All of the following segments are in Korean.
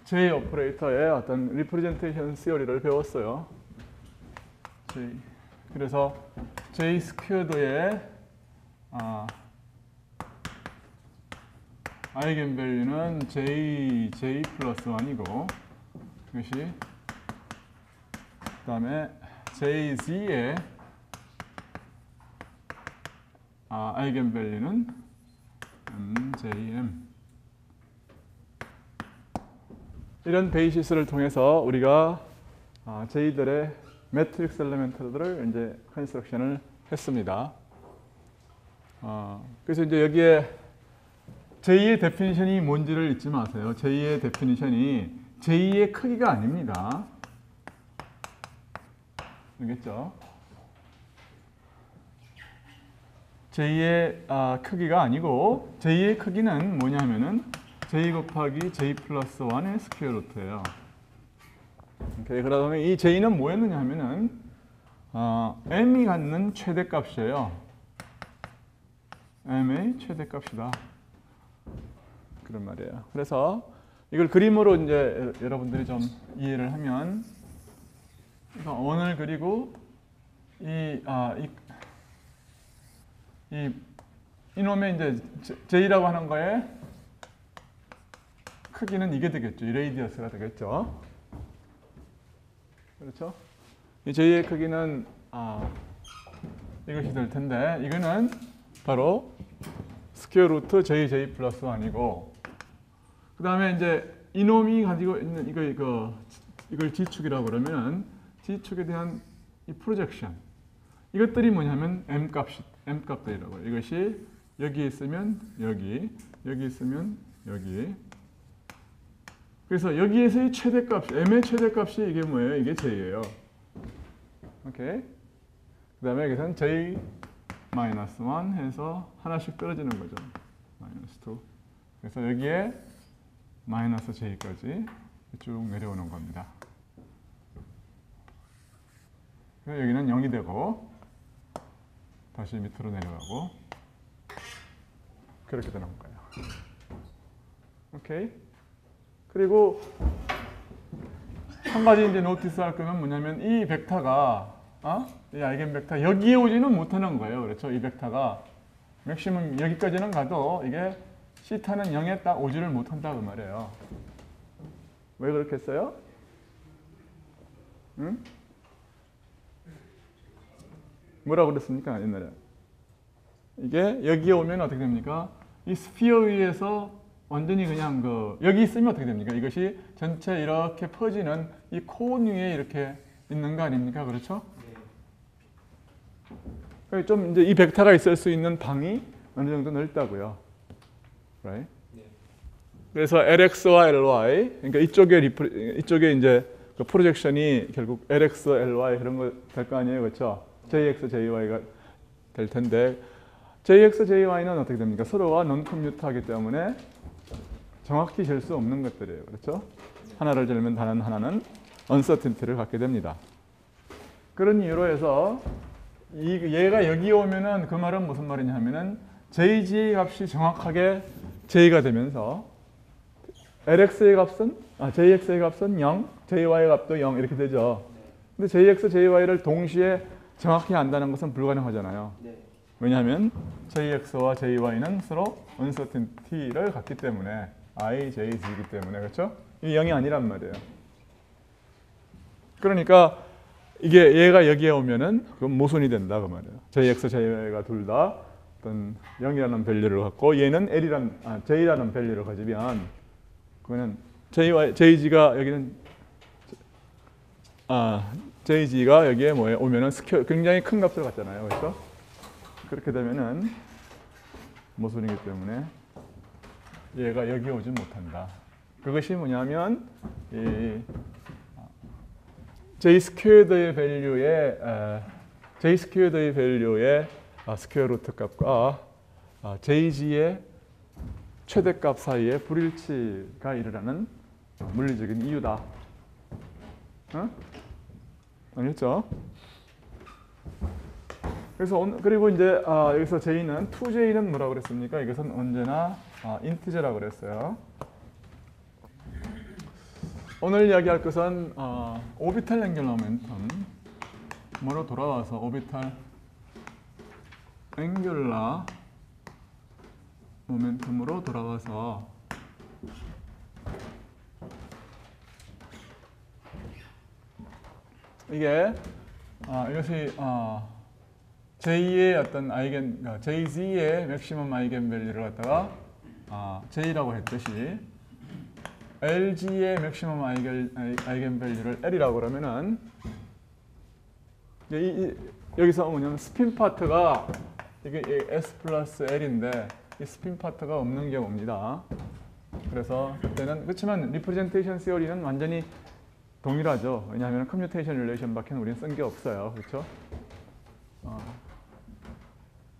J 오퍼레이터의 어떤 리프레젠테이션 시어리를 배웠어요. 그래서 J 스퀘어드의 아이겐밸류는 J 플러스 1이고 이것이 그 다음에 JZ의 아이겐밸류는 MJM. 이런 베이시스를 통해서 우리가 J들의 매트릭스 엘리멘트들을 이제 컨스트럭션을 했습니다. 그래서 이제 여기에 J의 데피니션이 뭔지를 잊지 마세요. J의 데피니션이 J의 크기가 아닙니다. 알겠죠? J의 크기가 아니고 J의 크기는 뭐냐면은 J 곱하기 J 플러스 1의 스퀘어 루트예요. 오케이, 그러다 보면 이 J는 뭐였느냐 하면은 M이 갖는 최대값이에요. M의 최대값이다. 그런 말이에요. 그래서 이걸 그림으로 이제 여러분들이 좀 이해를 하면, 그러니까 원을 그리고 이놈의 이제 J라고 하는 거에 크기는 이게 되겠죠. 이 레이디어스가 되겠죠. 그렇죠? 이 J의 크기는 이것이 될 텐데, 이거는 바로 스퀘어 루트 J 플러스 1이고, 그 다음에 이제 이놈이 가지고 있는 이걸 G축이라고 그러면 G축에 대한 이 프로젝션, 이것들이 뭐냐면 M값들이라고 해요. 이것이 여기 있으면 여기, 여기 있으면 여기. 그래서 여기에서의 최대값, M의 최대값이 이게 뭐예요? 이게 J예요. 오케이. 그 다음에 여기서는 J-1 해서 하나씩 떨어지는 거죠. -2. 그래서 여기에 마이너스 J까지 쭉 내려오는 겁니다. 여기는 0이 되고 다시 밑으로 내려가고 그렇게 되는 거예요. 오케이. 그리고 한 가지 이제 노티스 할 거면 뭐냐면 이 벡터가 이 아이겐 벡터 여기에 오지는 못하는 거예요. 그렇죠? 이 벡터가 맥시멈 여기까지는 가도 이게 시타는 0에 딱 오지를 못한다 그 말이에요. 왜 그렇게 했어요? 응? 뭐라고 그랬습니까? 옛날에. 이게 여기에 오면 어떻게 됩니까? 이 스피어 위에서 완전히 그냥 여기 있으면 어떻게 됩니까? 이것이 전체 이렇게 퍼지는 이 콘 위에 이렇게 있는 거 아닙니까? 그렇죠? 네. 좀 이제 이 벡터가 있을 수 있는 방이 어느 정도 넓다고요. Right? 네. 그래서 LX와 LY, 그러니까 이쪽에 이제 그 프로젝션이 결국 LX, LY 그런 거 될 거 아니에요, 그렇죠? JX, JY가 될 텐데 JX, JY는 어떻게 됩니까? 서로가 non-commute하기 때문에 정확히 잴 수 없는 것들이에요. 그렇죠? 하나를 재면 다른 하나는 uncertainty를 갖게 됩니다. 그런 이유로 해서 얘가 여기 오면은 그 말은 무슨 말이냐 하면은 JG 값이 정확하게 J가 되면서 LX의 값은 JX의 값은 0, JY 값도 0 이렇게 되죠. 근데 JX, JY를 동시에 정확히 안다는 것은 불가능하잖아요. 왜냐하면 JX와 JY는 서로 uncertainty를 갖기 때문에 I, J, Z이기 때문에 그렇죠? 이게 0이 아니란 말이에요. 그러니까 이게 얘가 여기에 오면은 그건 모순이 된다 그 말이에요. JX, JY가 둘 다 어떤 0이라는 밸류를 갖고 얘는 J라는 밸류를 가지면 그거는 JG가 여기는 JG가 여기에 오면은 굉장히 큰 값을 갖잖아요. 그렇죠? 그렇게 되면은 모순이기 때문에 얘가 여기 오지 못한다. 그것이 뭐냐면 이 J 스퀘어드의 밸류의 스퀘어 루트 값과 JG의 최대값 사이에 불일치가 일어나는 물리적인 이유다. 알겠죠? 그래서 그리고 이제 여기서 J는 2J는 뭐라고 그랬습니까? 이것은 언제나 인티저라고 그랬어요. 오늘 이야기할 것은 오비탈 앵귤러 모멘텀으로 돌아와서 오비탈 앵귤러 모멘텀으로 돌아와서 이게 이것이 J의 어떤 JZ의 맥시멈 아이겐 밸류를 갖다가 J라고 했듯이 LG의 맥시멈 아이겐 밸류를 L이라고 그러면은 여기서 뭐냐면 스핀 파트가 이게 S 플러스 L인데 이 스핀 파트가 없는 경우입니다. 그래서 그때는 그렇지만 리프레젠테이션 시어리는 완전히 동일하죠. 왜냐하면 커뮤테이션 릴레이션밖에 우리는 쓴 게 없어요. 그렇죠?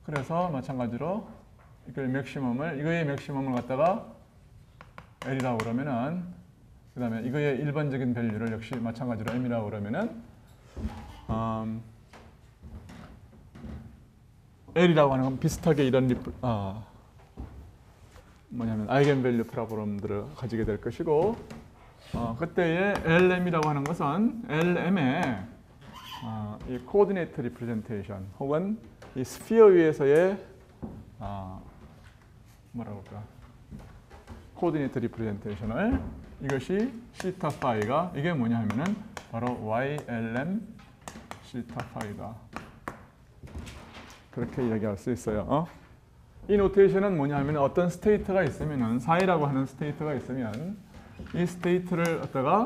그래서 마찬가지로 이거의 맥시멈을 갖다가 L이라고 그러면은 그 다음에 이거의 일반적인 밸류를 역시 마찬가지로 M이라고 그러면은 L이라고 하는 건 비슷하게 이런 아이겐 밸류 프로블럼들을 가지게 될 것이고 그때의 LM이라고 하는 것은 LM의 이 코디네이트 리프레젠테이션 혹은 이 스피어 위에서의 뭐라고 할까 코디네이트 리프레젠테이션을 이것이 시타 파이가 이게 뭐냐 하면은 바로 YLM 시타 파이다. 그렇게 이야기할 수 있어요. 이 노테이션은 뭐냐 하면 어떤 스테이트가 있으면은 사이라고 하는 스테이트가 있으면 이 스테이트를 갖다가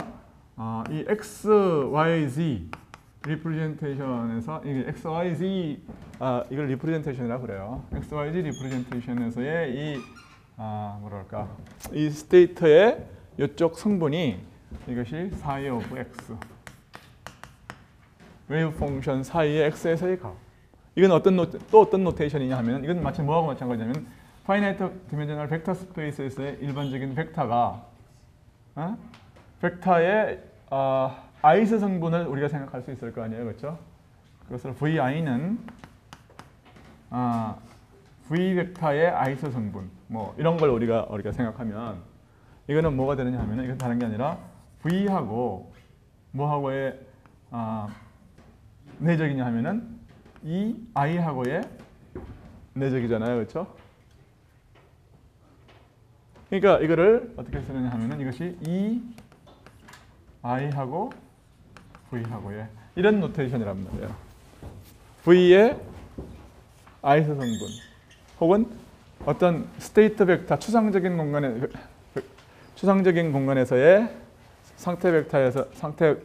이 X, Y, Z 리프레젠테이션에서 이게 X, Y, Z 이걸 리프레젠테이션이라고 그래요. X, Y, Z 리프레젠테이션에서의 이 뭐랄까 이 스테이트의 이쪽 성분이 이것이 사이 오브 X 웨이브 펑션 사이의 X에서의 값. 이건 또 어떤 노테이션이냐 하면 이건 마치 뭐하고 마찬가지냐면 파이나이트 디멘셔널 벡터 스페이스에서의 일반적인 벡터가 벡터의 ith 성분을 우리가 생각할 수 있을 거 아니에요, 그렇죠? 그것을 vi는 v 벡터의 ith 성분, 뭐 이런 걸 우리가 생각하면 이거는 뭐가 되느냐 하면 이건 다른 게 아니라 v하고 뭐하고의 내적이냐 하면은 이 i하고의 내적이잖아요, 그렇죠? 그러니까 이거를 어떻게 쓰느냐 하면은 이것이 이 i하고 v하고의 이런 노테이션이란 말이에요. v의 ith 성분 혹은 어떤 스테이트 벡터 추상적인 공간에서의 상태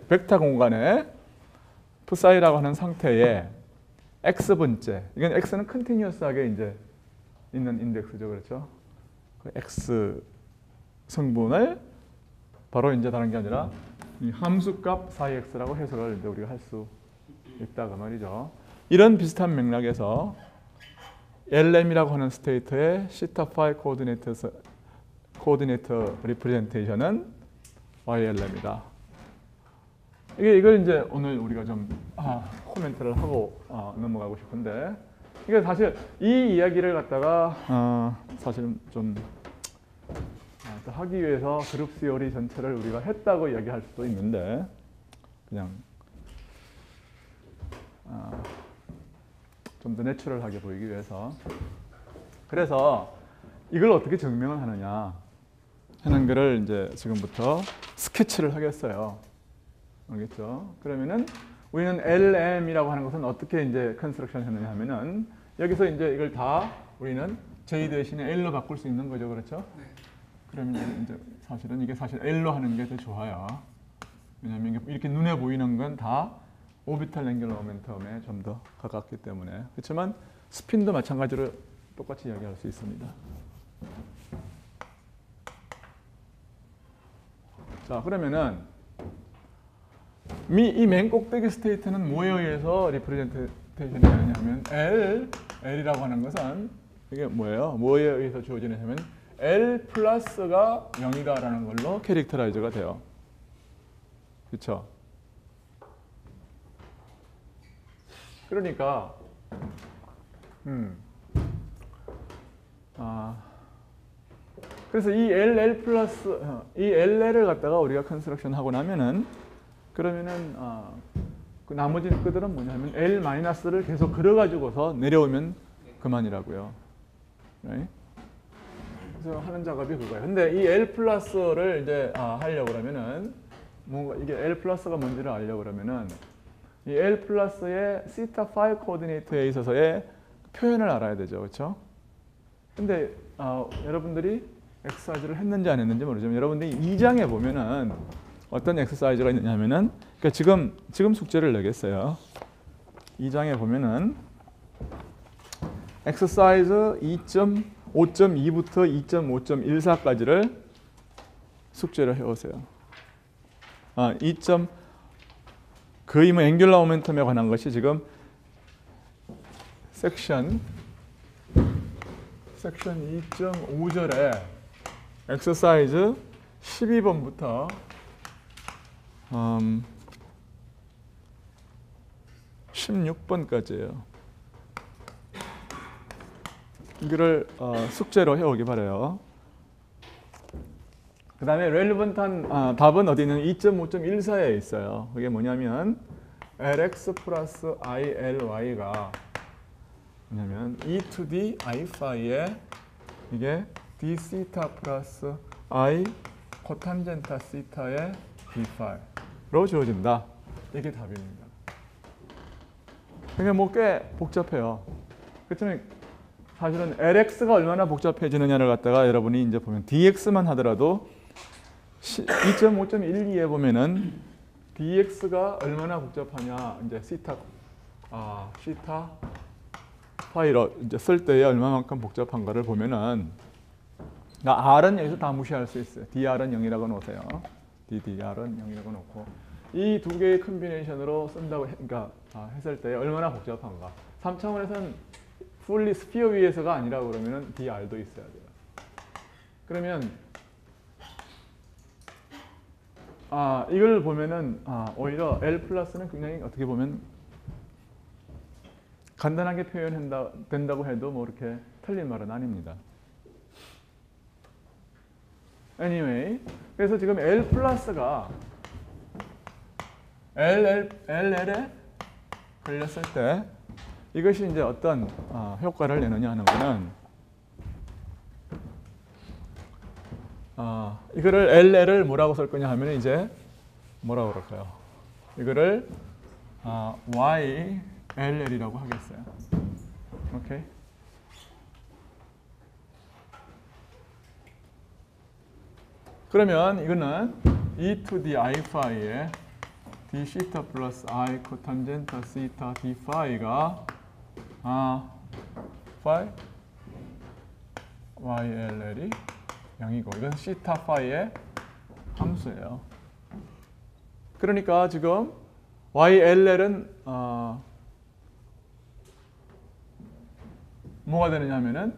벡터 공간에 psi라고 하는 상태에 x분째 이건 x는 컨티뉴어스하게 이제 있는 인덱스죠, 그렇죠? 그 x 성분을 바로 이제 다른 게 아니라 이 함수값 psi x라고 해석을 이제 우리가 할 수 있다 그 말이죠. 이런 비슷한 맥락에서 LM이라고 하는 스테이트의 시타 파이 코디네이터 리프레젠테이션은 YLM이다. 이걸 이제 오늘 우리가 좀 코멘트를 하고 넘어가고 싶은데 이게 사실 이 이야기를 갖다가 사실은 좀 하기 위해서 그룹 시어리 전체를 우리가 했다고 이야기할 수도 있는데 그냥 좀 더 내추럴하게 보이기 위해서 그래서 이걸 어떻게 증명을 하느냐 하는 거를 이제 지금부터 스케치를 하겠어요. 알겠죠? 그러면은 우리는 LM이라고 하는 것은 어떻게 이제 컨스트럭션 했느냐 하면은 여기서 이제 이걸 다 우리는 J 대신에 L로 바꿀 수 있는 거죠, 그렇죠? 네. 그러면 이제 사실은 이게 사실 L로 하는 게 더 좋아요. 왜냐하면 이렇게 눈에 보이는 건 다 오비탈 앵귤러 모멘텀에 좀 더 가깝기 때문에. 그렇지만 스핀도 마찬가지로 똑같이 이야기할 수 있습니다. 자, 그러면은 이 맨 꼭대기 스테이트는 뭐에 의해서 리프레젠테이션이 되느냐면 L이라고 하는 것은 이게 뭐예요? 뭐에 의해서 주어지느냐면 L 플러스가 0이다라는 걸로 캐릭터라이즈가 돼요. 그렇죠? 그러니까 그래서 이 LL 플러스 이 LL을 갖다가 우리가 컨스트럭션 하고 나면은 그러면은 그 나머지 것들은 뭐냐면 L 마이너스를 계속 그려가지고서 내려오면 그만이라고요. right? 그래서 하는 작업이 그거예요. 근데 이 L 플러스를 이제 하려고 그러면은 뭔가 이게 L 플러스가 뭔지를 알려고 그러면은 이 L 플러스의 시타 파이 코오디네이터에 있어서의 표현을 알아야 되죠, 그렇죠? 근데 여러분들이 엑서사이즈를 했는지 안 했는지 모르지만 여러분들이 2장에 보면은 어떤 엑서사이즈가 있느냐면은 그러니까 지금 숙제를 내겠어요. 2장에 보면은 엑서사이즈 2.5.2부터 2.5.14까지를 숙제를 해오세요. 거의 뭐 앵귤러 모멘텀에 관한 것이 지금 섹션 2.5절에 엑서사이즈 12번부터 16번까지예요. 이거를 숙제로 해오기 바라요. 그 다음에 렐리번트한 답은 어디 있는 2.5.14에 있어요. 그게 뭐냐면 Lx 플러스 ILy가 뭐냐면 e to d I 파이에 이게 d 시타 플러스 I 코탄젠타 시타의 d 파이로 주어진다. 이게 답입니다. 그러니까 뭐 꽤 복잡해요. 그렇지만 사실은 Lx가 얼마나 복잡해지느냐를 갖다가 여러분이 이제 보면 dx만 하더라도 2.5.12에 보면은 dx가 얼마나 복잡하냐 이제 시타 파이로 이제 쓸 때에 얼마만큼 복잡한가를 보면은 r은 여기서 다 무시할 수 있어요. dr은 0이라고 놓으세요. dr은 0이라고 놓고 이 두 개의 컨비네이션으로 쓴다고 그러니까 했을 때 얼마나 복잡한가. 3차원에서는 fully 스피어 위에서가 아니라고 그러면은 dr도 있어야 돼요. 그러면 이걸 보면은 오히려 L 플러스는 굉장히 어떻게 보면 간단하게 표현된다고 해도 뭐 이렇게 틀린 말은 아닙니다. Anyway, 그래서 지금 L 플러스가 LL에 걸렸을 때 이것이 이제 어떤 효과를 내느냐 하는 거는 이거를 LL을 뭐라고 쓸 거냐 하면 이제 뭐라고 그럴까요? 이거를 YLL이라고 하겠어요. 오케이? 그러면 이거는 e to d I 파이에 d 시타 플러스 I 코탄젠타 시타 d 파이가 파이 YLL이 0이고 이건 시타 파이의 함수예요. 그러니까 지금 YLL은 뭐가 되느냐 하면은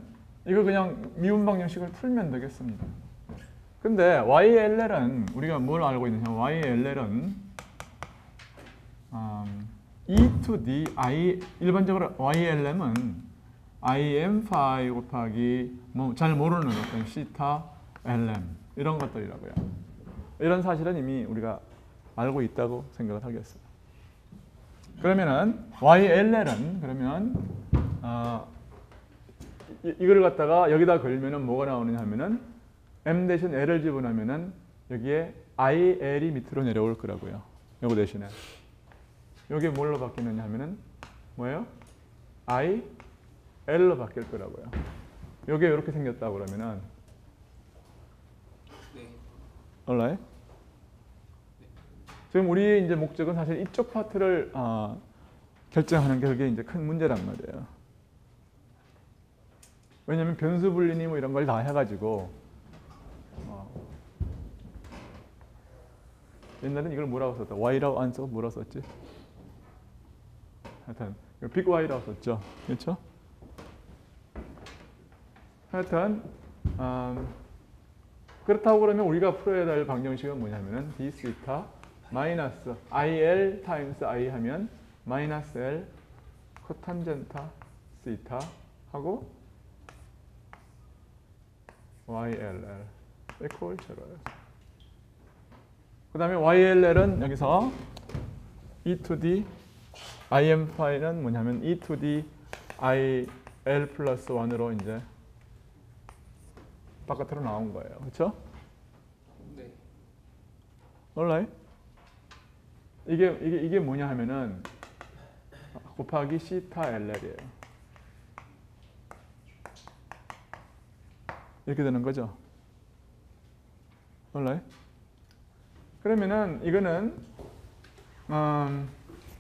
이거 그냥 미분 방정식을 풀면 되겠습니다. 근데 YLL은 우리가 뭘 알고 있느냐? YLL은 E to D I 일반적으로 YLM은 IM 파이 곱하기 뭐 잘 모르는 어떤 시타 LM 이런 것들이라고요. 이런 사실은 이미 우리가 알고 있다고 생각을 하겠어요. 그러면은 YLL은 그러면 이걸 갖다가 여기다 걸면은 뭐가 나오느냐 하면은 M 대신 L을 집어넣으면은 여기에 IL이 밑으로 내려올 거라고요. 요거 대신에 요게 뭘로 바뀌느냐 하면은 뭐예요? IL로 바뀔 거라고요. 요게 이렇게 생겼다 그러면은 alright? 지금 우리의 이제 목적은 사실 이쪽 파트를 결정하는 게 그게 이제 큰 문제란 말이에요. 왜냐하면 변수 분리니 뭐 이런 걸 다 해가지고 옛날엔 이걸 뭐라고 썼다? Y라고 안 쓰고 뭐라고 썼지? 하여튼 빅 Y라고 썼죠. 그렇죠? 하여튼 그렇다고 그러면 우리가 풀어야 될 방정식은 뭐냐면은 d 시타 마이너스 IL 타임스 I 하면 마이너스 L 코탄젠타 시타 하고 YLL equal 제로예요. 그 다음에 YLL은 여기서 e to the IM5는 뭐냐면 e to the IL 플러스 1으로 이제 바깥으로 나온 거예요. 그렇죠? 네. alright? 이게 뭐냐 하면은 곱하기 시타 LL이에요. 이렇게 되는 거죠. alright? 그러면은 이거는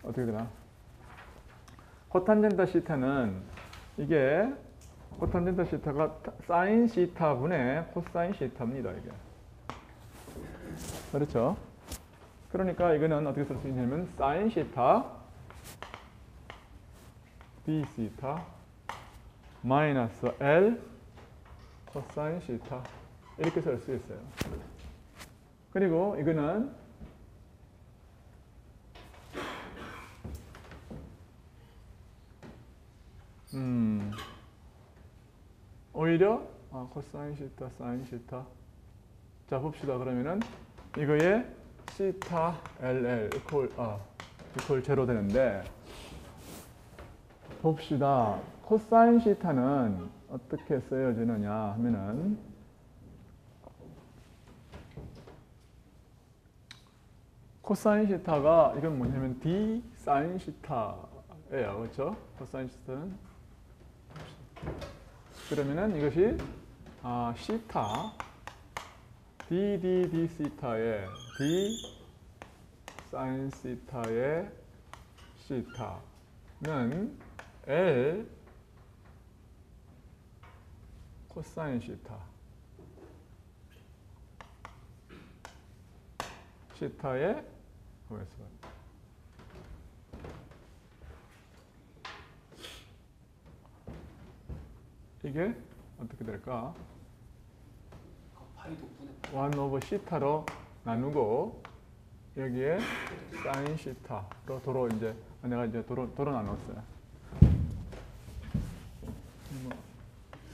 어떻게 되나? 코탄젠타 시타는 이게 코탄젠타 시타가 사인 시타 분의 코사인 시타입니다. 이게. 그렇죠? 그러니까 이거는 어떻게 쓸 수 있냐면 사인 시타 d 시타 마이너스 L 코사인 시타 이렇게 쓸 수 있어요. 그리고 이거는 오히려 코사인 시타, 사인 시타. 자 봅시다. 그러면은 이거에 시타 LL 이퀄 제로 되는데 봅시다. 코사인 시타는 어떻게 쓰여지느냐 하면은 코사인 시타가 이건 뭐냐면 D 사인 시타예요. 그렇죠? 코사인 시타는 그러면은 이것이 시타 d 시타의 D 사인 시타의 시타는 L 코사인 시타 시타의 이게 어떻게 될까? 파이 덕분에 1 오버 시타로 나누고 여기에 사인 시타로 도로 이제 내가 이제 도로 나눴어요.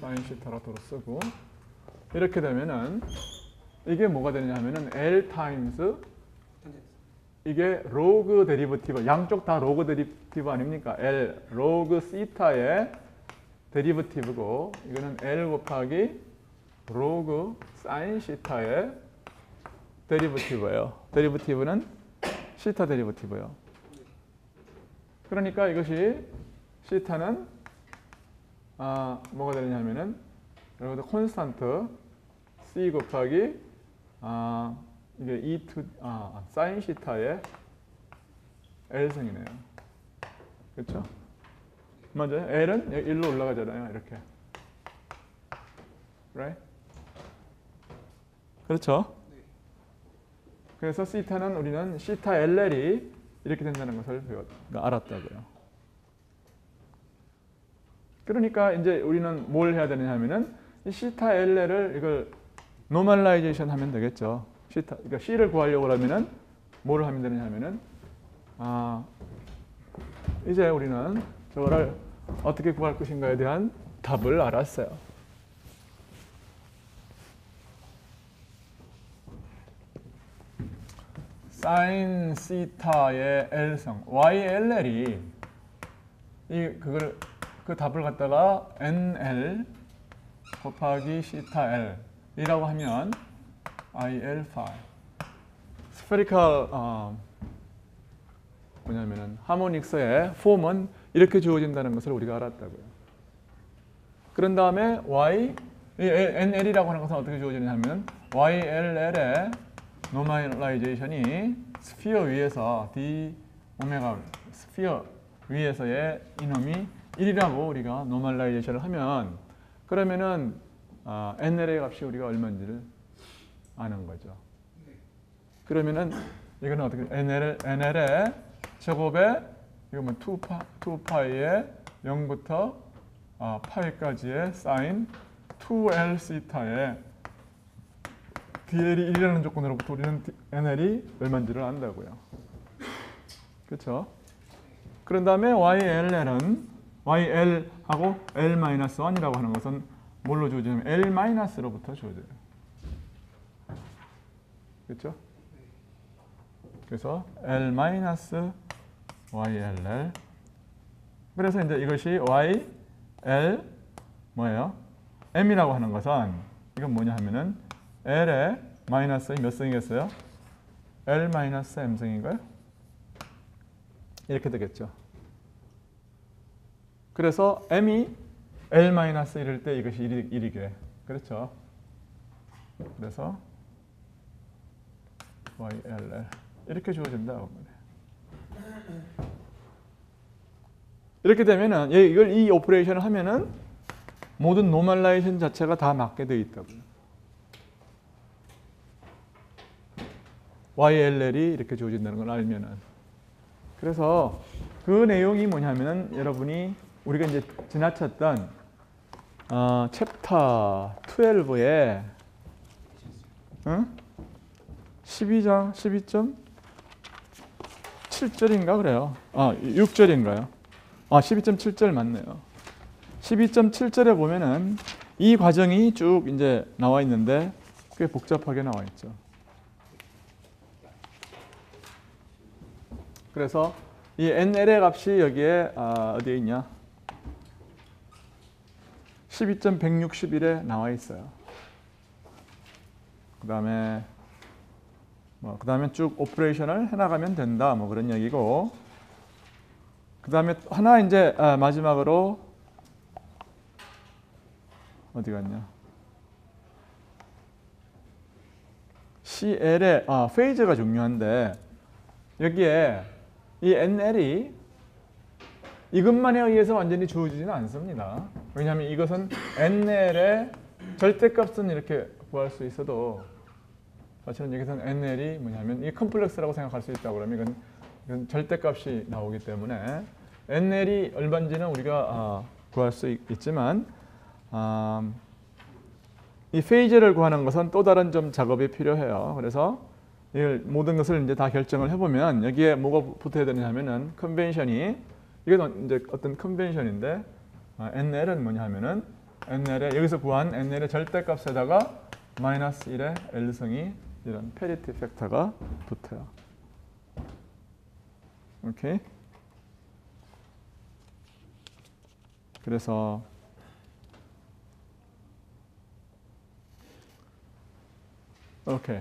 사인 시타로 도로 쓰고 이렇게 되면은 이게 뭐가 되느냐 하면은 L 타임스 이게 로그 데리버티브 양쪽 다 로그 데리버티브 아닙니까? L 로그 시타의 데리버티브고 이거는 L 곱하기 로그 사인 시타의 데리버티브예요. 데리버티브는 시타 데리버티브예요. 그러니까 이것이 시타는 뭐가 되느냐면은 여기서 콘스탄트 C 곱하기 이게 E to 사인 시타의 L승이네요. 그렇죠? 맞아요. L은 1로 올라가잖아요. 이렇게. Right? 그렇죠? 그래서 시타는 우리는 시타 LL이 이렇게 된다는 것을 알았다고요. 그러니까 이제 우리는 뭘 해야 되느냐 하면은 이 시타 LL을 이걸 노멀라이제이션 하면 되겠죠. 그러니까 C를 구하려고 하면은 뭘 하면 되느냐 하면은 이제 우리는 저거를 어떻게 구할 것인가에 대한 답을 알았어요. 사인 시타의 L성 YLL이 그 답을 갖다가 NL 곱하기 시타 L 이라고 하면 IL5 스페리컬 뭐냐면은 하모닉스의 폼은 이렇게 주어진다는 것을 우리가 알았다고요. 그런 다음에 NL이라고 하는 것은 어떻게 주어지냐면 YLL의 노멀라이제이션이 스피어 위에서 d 오메가 스피어 위에서의 이놈이 1이라고 우리가 노멀라이제이션을 하면 그러면은 NL의 값이 우리가 얼마인지를 아는 거죠. 그러면은 이거는 어떻게 NL의 제곱에 이거 뭐 2파이의 0부터 파이까지의 사인 2L 시타의 DL이 1이라는 조건으로부터 우리는 NL이 얼마인지를 안다고요. 그렇죠? 그런 다음에 YLL은 YL하고 L-1이라고 하는 것은 뭘로 주어지냐면 L-로부터 주어져요. 그렇죠? 그래서 L-YLL. 그래서 이제 이것이 YL 뭐예요? M이라고 하는 것은 이건 뭐냐 하면은 L의 마이너스 몇 성이겠어요? L-M성인가요? 이렇게 되겠죠. 그래서 M이 L-1일 때 이것이 1이게. 그렇죠? 그래서 YLL 이렇게 주어진다. 이렇게 되면은 이걸 이 오퍼레이션을 하면은 모든 노멀라이제이션 자체가 다 맞게 되어 있다고요. YLL이 이렇게 주어진다는 걸 알면은. 그래서 그 내용이 뭐냐면은 여러분이 우리가 이제 지나쳤던 챕터 12에 12장 12.7절인가 그래요. 6절인가요? 12.7절 맞네요. 12.7절에 보면은 이 과정이 쭉 이제 나와 있는데 꽤 복잡하게 나와 있죠. 그래서 이 NL의 값이 여기에 어디에 있냐? 12.161에 나와 있어요. 그다음에 그다음에 쭉 오퍼레이션을 해나가면 된다. 뭐 그런 얘기고. 그다음에 하나 이제 마지막으로 어디 갔냐? CL의 페이즈가 중요한데 여기에 이 NL이 이것만에 의해서 완전히 주어지지는 않습니다. 왜냐하면 이것은 NL의 절대값은 이렇게 구할 수 있어도 사실은 여기서는 NL이 뭐냐면 이 컴플렉스라고 생각할 수 있다고 그러면 이건 절대값이 나오기 때문에 NL이 얼마인지는 우리가 구할 수 있지만 이 페이즈를 구하는 것은 또 다른 좀 작업이 필요해요. 그래서 이걸 모든 것을 이제 다 결정을 해보면 여기에 뭐가 붙어야 되냐면은 컨벤션이 이건 이제 어떤 컨벤션인데 NL은 뭐냐 하면은 NL의 여기서 구한 NL의 절대값에다가 마이너스 1의 L승이 이런 페리티 팩터가 붙어요. 오케이. 그래서 오케이.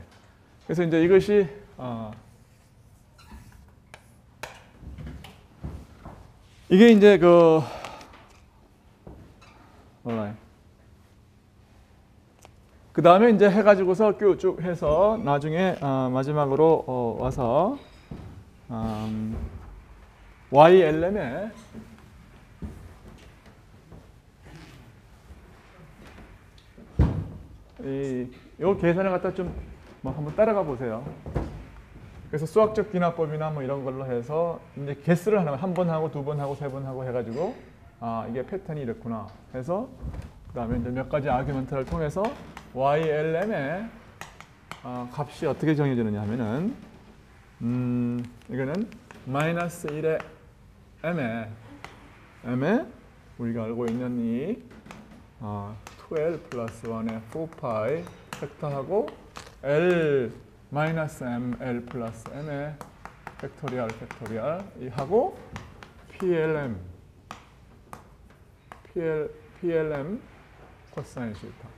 그래서 이제 이것이 이게 이제 그 다음에 이제 해가지고서 쭉 해서 나중에 마지막으로 와서 YLM에 이 계산을 갖다 좀 한번 따라가 보세요. 그래서 수학적 기납법이나 뭐 이런 걸로 해서 이제 개수를 한 번 하고 두 번 하고 세 번 하고 해가지고 이게 패턴이 이렇구나 해서 그다음에 이제 몇 가지 아규먼트를 통해서 YLM의 값이 어떻게 정해지느냐 하면은 이거는 마이너스 1의 M에 우리가 알고 있는 이 2L 플러스 1의 4파이 팩터하고 L 마이너스 ML 플러스 M의 팩토리얼 하고 PLM 코사인 시타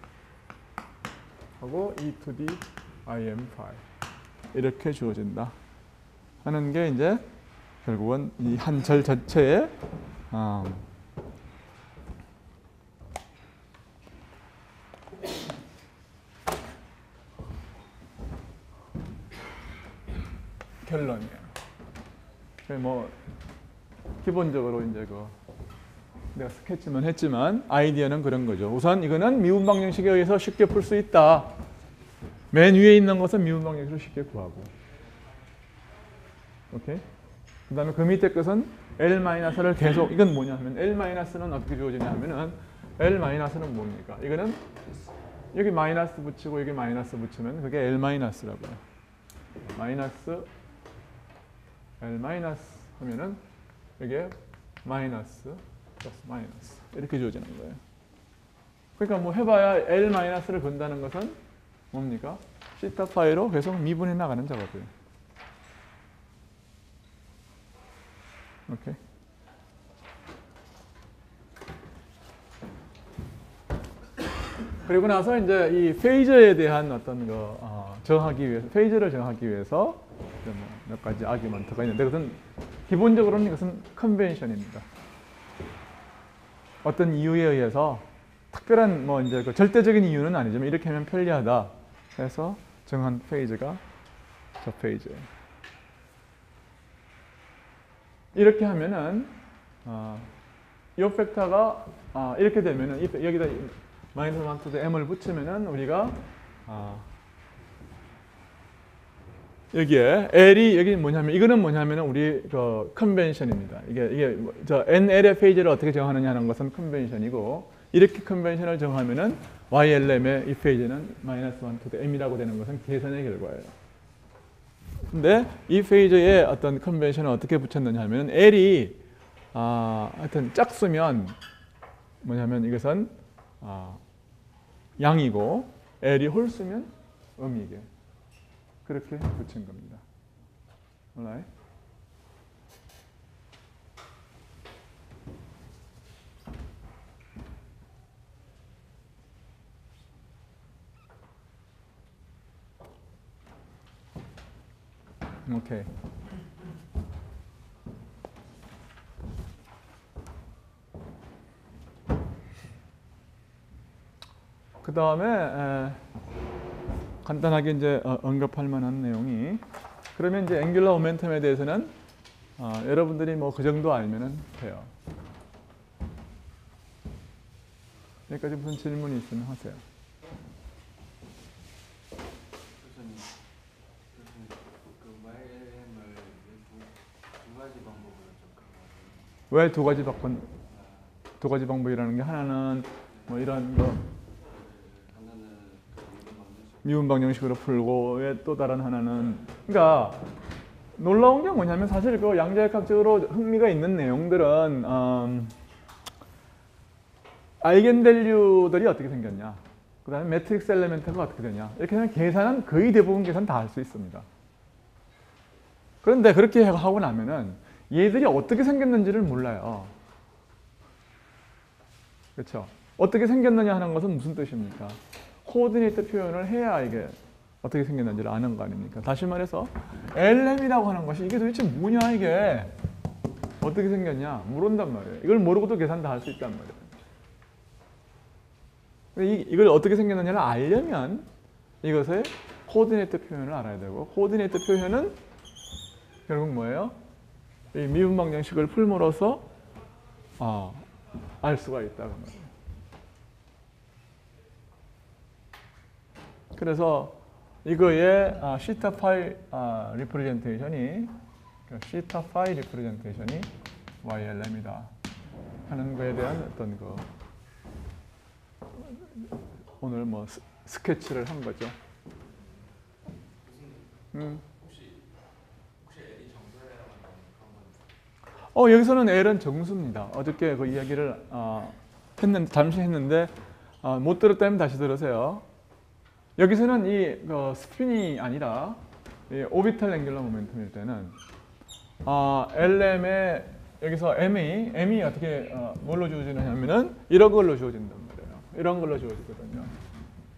하고 e to the im 파이 이렇게 주어진다 하는 게 이제 결국은 이 한 절 전체의 결론이에요. 뭐 기본적으로 이제 내가 스케치만 했지만 아이디어는 그런 거죠. 우선 이거는 미분 방정식에 의해서 쉽게 풀 수 있다. 맨 위에 있는 것은 미분 방정식으로 쉽게 구하고. 오케이. 그다음에 그 밑에 것은 L-를 계속 이건 뭐냐 하면 L-는 어떻게 주어지냐 하면은 L-는 뭡니까? 이거는 여기 마이너스 붙이고 여기 마이너스 붙이면 그게 L-라고요. 마이너스 L 마이너스 하면은 이게 마이너스 플러스 마이너스 이렇게 주어지는 거예요. 그러니까 뭐 해봐야 L-를 건다는 것은 뭡니까? 시타 파이로 계속 미분해 나가는 작업이에요. 오케이. 그리고 나서 이제 이 페이저에 대한 어떤 거 정하기 위해서 페이저를 정하기 위해서 몇 가지 아규먼트가 있는데 그것은 기본적으로는 이것은 컨벤션입니다. 어떤 이유에 의해서 특별한 뭐 이제 그 절대적인 이유는 아니지만 이렇게 하면 편리하다 해서 정한 페이저가 저 페이저예요. 이렇게 하면은 이 팩터가 이렇게 되면은 여기다 마이너스 1 to the m을 붙이면은 우리가 여기에 L이 여기 뭐냐면 이거는 뭐냐면은 우리 그 컨벤션입니다. 이게 저 NL의 페이지를 어떻게 정하느냐 하는 것은 컨벤션이고 이렇게 컨벤션을 정하면은 YLM의 이 페이지는 마이너스 1 to the m이라고 되는 것은 계산의 결과예요. 근데 이 페이지에 어떤 컨벤션을 어떻게 붙였느냐 하면 L이 하여튼 짝수면 뭐냐면 이것은 양이고 L이 홀수면 음이게 그렇게 붙인 겁니다. Alright? 오케이. 그 다음에 간단하게 이제 언급할 만한 내용이 그러면 이제 앵귤러 모멘텀에 대해서는 여러분들이 뭐 그 정도 알면은 돼요. 여기까지 무슨 질문이 있으면 하세요. 왜 두 가지 방법이라는 게 하나는 뭐 이런 거 미분 방정식으로 풀고 왜 또 다른 하나는 그러니까 놀라운 게 뭐냐면 사실 그 양자역학적으로 흥미가 있는 내용들은 아이겐밸류들이 어떻게 생겼냐 그 다음에 매트릭스 엘리멘트가 어떻게 되냐 이렇게 하면 계산은 거의 대부분 계산 다 할 수 있습니다. 그런데 그렇게 하고 나면은 얘들이 어떻게 생겼는지를 몰라요. 그렇죠? 어떻게 생겼느냐 하는 것은 무슨 뜻입니까? 코오디네이트 표현을 해야 이게 어떻게 생겼는지를 아는 거 아닙니까? 다시 말해서 LM이라고 하는 것이 이게 도대체 뭐냐 이게 어떻게 생겼냐 모른단 말이에요. 이걸 모르고도 계산 다 할 수 있단 말이에요. 이걸 어떻게 생겼느냐를 알려면 이것의 코오디네이트 표현을 알아야 되고 코오디네이트 표현은 결국 뭐예요? 이 미분 방정식을 풀므로써 알 수가 있다고 말이에요. 그래서 이거의 시타 파이 리프레젠테이션이 시타 파이 리프레젠테이션이 YLM이다 하는 거에 대한 어떤 그 오늘 뭐 스케치를 한 거죠. 여기서는 L은 정수입니다. 어저께 그 이야기를 잠시 했는데 못 들었다면 다시 들으세요. 여기서는 이 스핀이 아니라 이 오비탈 앵귤러 모멘텀일 때는 LM의 여기서 M이 어떻게 뭘로 주어지느냐면은 이런 걸로 주어진단 말이에요. 이런 걸로 주어지거든요.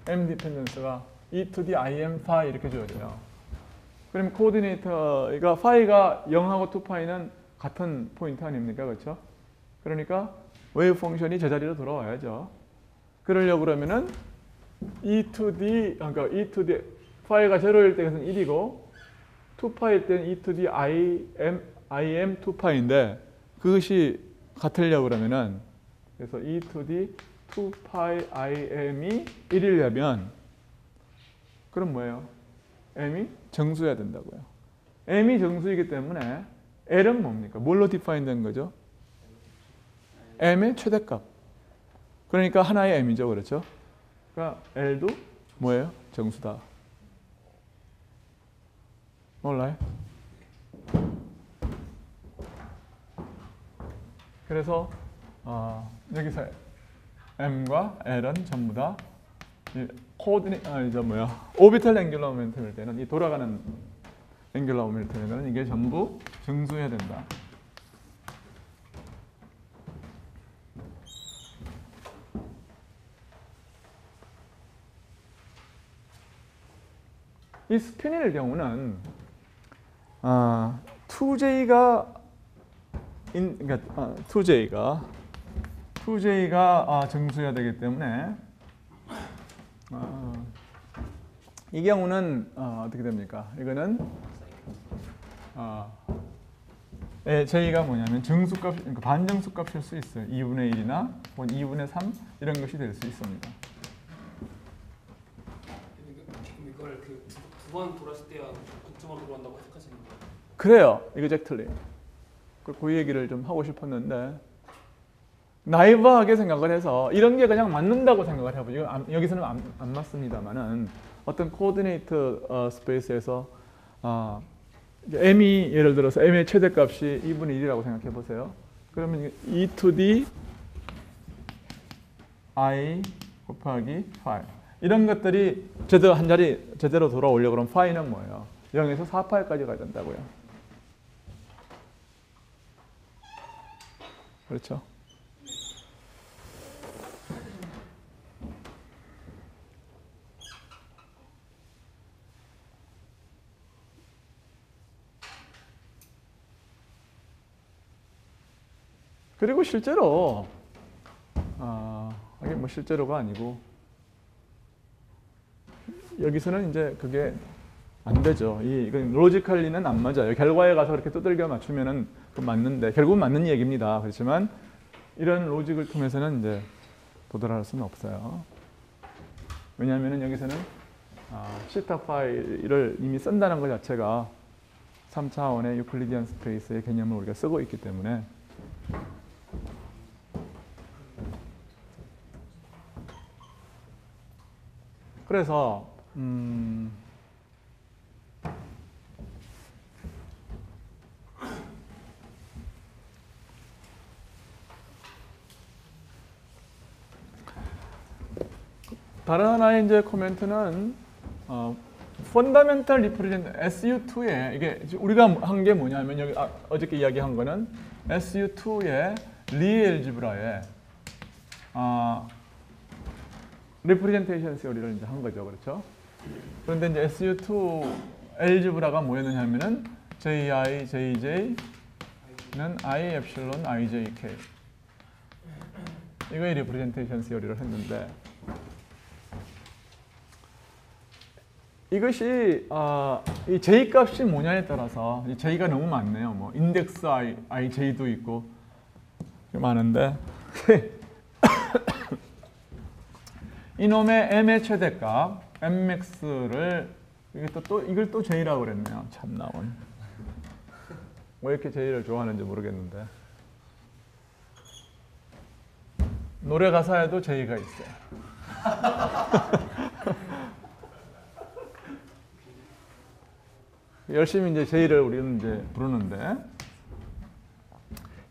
M 디펜던스가 E to the IM 파이 이렇게 주어져요. 그럼 코오디네이터가 파이가 0하고 2파이는 같은 포인트 아닙니까? 그렇죠? 그러니까 웨이브 펑션이 제자리로 돌아와야죠. 그러려고 그러면은 E to the 파이가 0일 때는 1이고 2파일 때는 E to the IM 2파인데 그것이 같으려고 그러면은 그래서 E to the 2파이 IM이 1이려면 그럼 뭐예요? M이 정수여야 된다고요. M이 정수이기 때문에 L은 뭡니까? 뭘로 디파인 된 거죠? M의 최대값. 그러니까 하나의 M이죠. 그렇죠? 그러니까 L도 뭐예요? 정수다. 몰라요? 그래서 여기서 M과 L은 전부 다 오비탈 앵귤러 모멘텀일 때는 이 돌아가는 앵귤러 모멘텀에는 이게 전부 증수해야 된다. 이 스피닝의 경우는 2J가 2J가 증수해야 되기 때문에 이 경우는 어떻게 됩니까? 이거는 J가 뭐냐면 증수값, 그러니까 반증수값일 수 있어요. 2분의 1이나 2분의 3 이런 것이 될 수 있습니다. 이걸 두 번 돌았을 때야 극점으로 돌아간다고 해석하시는 거예요? 그래요. exactly. 그 얘기를 좀 하고 싶었는데 나이브하게 생각을 해서 이런 게 그냥 맞는다고 생각을 해보죠. 여기서는 안 맞습니다만은 어떤 코오디네이터 스페이스에서 m이 예를 들어서 m의 최대값이 2분의 1이라고 생각해 보세요. 그러면 e to the I 곱하기 phi 이런 것들이 제대로 한 자리 제대로 돌아오려고 그러면 phi는 뭐예요? 0에서 4파이까지 가야 된다고요. 그렇죠? 그리고 실제로 이게 뭐 실제로가 아니고 여기서는 이제 그게 안 되죠. 이건 로지컬리는 안 맞아요. 결과에 가서 그렇게 두들겨 맞추면은 그 맞는데 결국은 맞는 얘기입니다. 그렇지만 이런 로직을 통해서는 이제 도달할 수는 없어요. 왜냐하면은 여기서는 시타 파이를 이미 쓴다는 것 자체가 3차원의 유클리디안 스페이스의 개념을 우리가 쓰고 있기 때문에 그래서 다른 하나의 이제 코멘트는 펀더멘탈 리프레젠트 SU2에 이게 우리가 한 게 뭐냐면 여기 어저께 이야기한 거는 SU2의 리 엘지브라에 리프레젠테이션 시어리를 이제 한 거죠, 그렇죠? 그런데 이제 SU2 엘지브라가 뭐였느냐면은 JI, JJ는 I 엡실론 IJK 이거의 리프레젠테이션 시어리를 했는데 이것이 이 J 값이 뭐냐에 따라서 이 J가 너무 많네요. 뭐 인덱스 IJ도 있고 많은데 이놈의 m의 최대값 mx를 이걸 또 J라고 그랬네요. 참 나온. 왜 이렇게 J를 좋아하는지 모르겠는데 노래 가사에도 J가 있어요. 열심히 이제 J를 우리는 이제 부르는데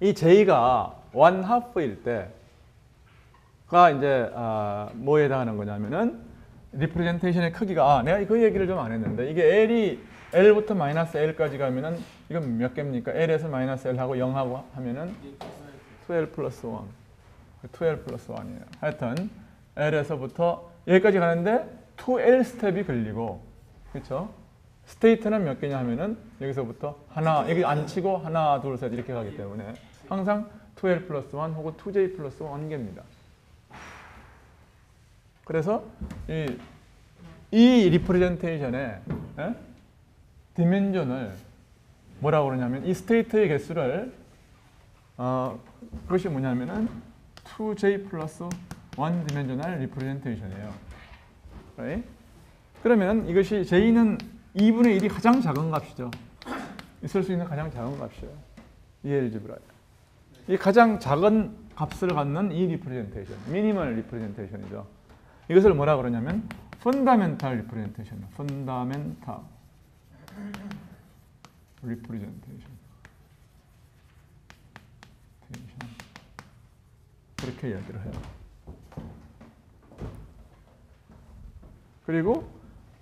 이 J가 one half일 때가 이제 뭐에 해당하는 거냐면은 리프레젠테이션의 크기가 내가 그 얘기를 좀 안 했는데 이게 L이 L부터 마이너스 L까지 가면은 이건 몇 개입니까? L에서 마이너스 L하고 0하고 하면은 2L 플러스 1 2L 플러스 1이에요. 하여튼 L에서부터 여기까지 가는데 2L 스텝이 걸리고 그렇죠? 스테이트는 몇 개냐 하면은 여기서부터 하나, 여기 안 치고 하나, 둘, 셋 이렇게 가기 때문에 항상 2L 플러스 1 혹은 2J 플러스 1개입니다. 그래서 이 리프레젠테이션의 디멘전을 뭐라고 그러냐면 이 스테이트의 개수를 그것이 뭐냐면은 2J 플러스 1 디멘전al 리프레젠테이션이에요. right? 그러면 이것이 J는 2분의 1이 가장 작은 값이죠. 있을 수 있는 가장 작은 값이에요. 이 엘지브라에. 이 가장 작은 값을 갖는 이 리프레젠테이션, 미니멀 리프레젠테이션이죠. 이것을 뭐라 그러냐면 펀다멘탈 리프레젠테이션, 펀다멘탈 리프레젠테이션. 그렇게 이야기를 해요. 그리고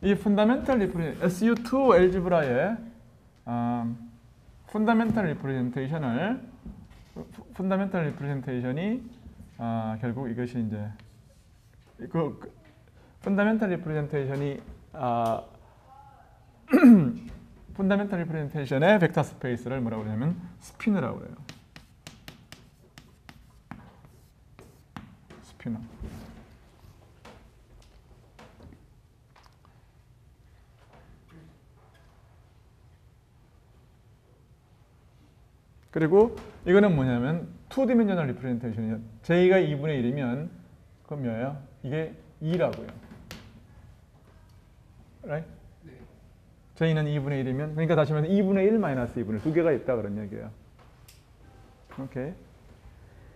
이 fundamental representation, SU2 알제브라의 fundamental representation이 결국 이것이 이제 fundamental representation이 fundamental representation의 벡터 스페이스를 뭐라고 그러냐면 스피너라고 그래요. 스피너. 그리고 이거는 뭐냐면 2디멘셔널 리프레젠테이션이에요. J가 2분의 1이면 그럼 뭐예요? 이게 2라고요. Right? 네. J는 2분의 1이면 그러니까 다시 말해서 2분의 1 마이너스 2분의 1 두 개가 있다 그런 얘기예요. 오케이.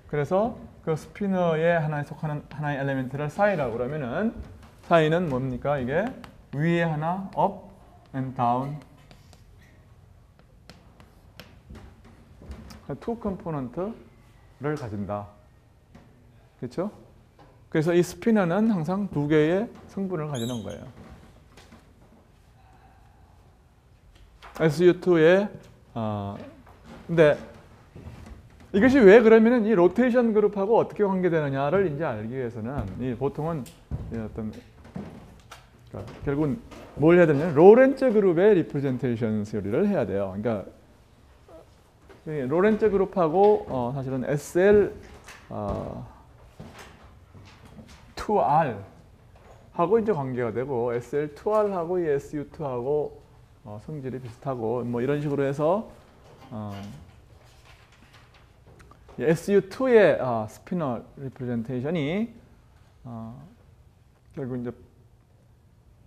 그래서 그 스피너의 하나에 속하는 하나의 엘리멘트를 사이라고 그러면은 사이는 뭡니까? 이게 위에 하나 up and down 투 컴포넌트를 가진다. 그렇죠? 그래서 이 스피너는 항상 두 개의 성분을 가지는 거예요. SU2의 근데 이것이 왜 그러면은 이 로테이션 그룹하고 어떻게 관계되느냐를 이제 알기 위해서는 이 보통은 이 어떤 그러니까 결국은 뭘 해야 되냐면 로렌츠 그룹의 리프레젠테이션 시리를 해야 돼요. 그러니까 로렌츠 그룹하고 사실은 SL 2R 하고 이제 관계가 되고 SL 2R하고 이 SU2하고 성질이 비슷하고 뭐 이런 식으로 해서 SU2의 스피너 리프레젠테이션이 결국 이제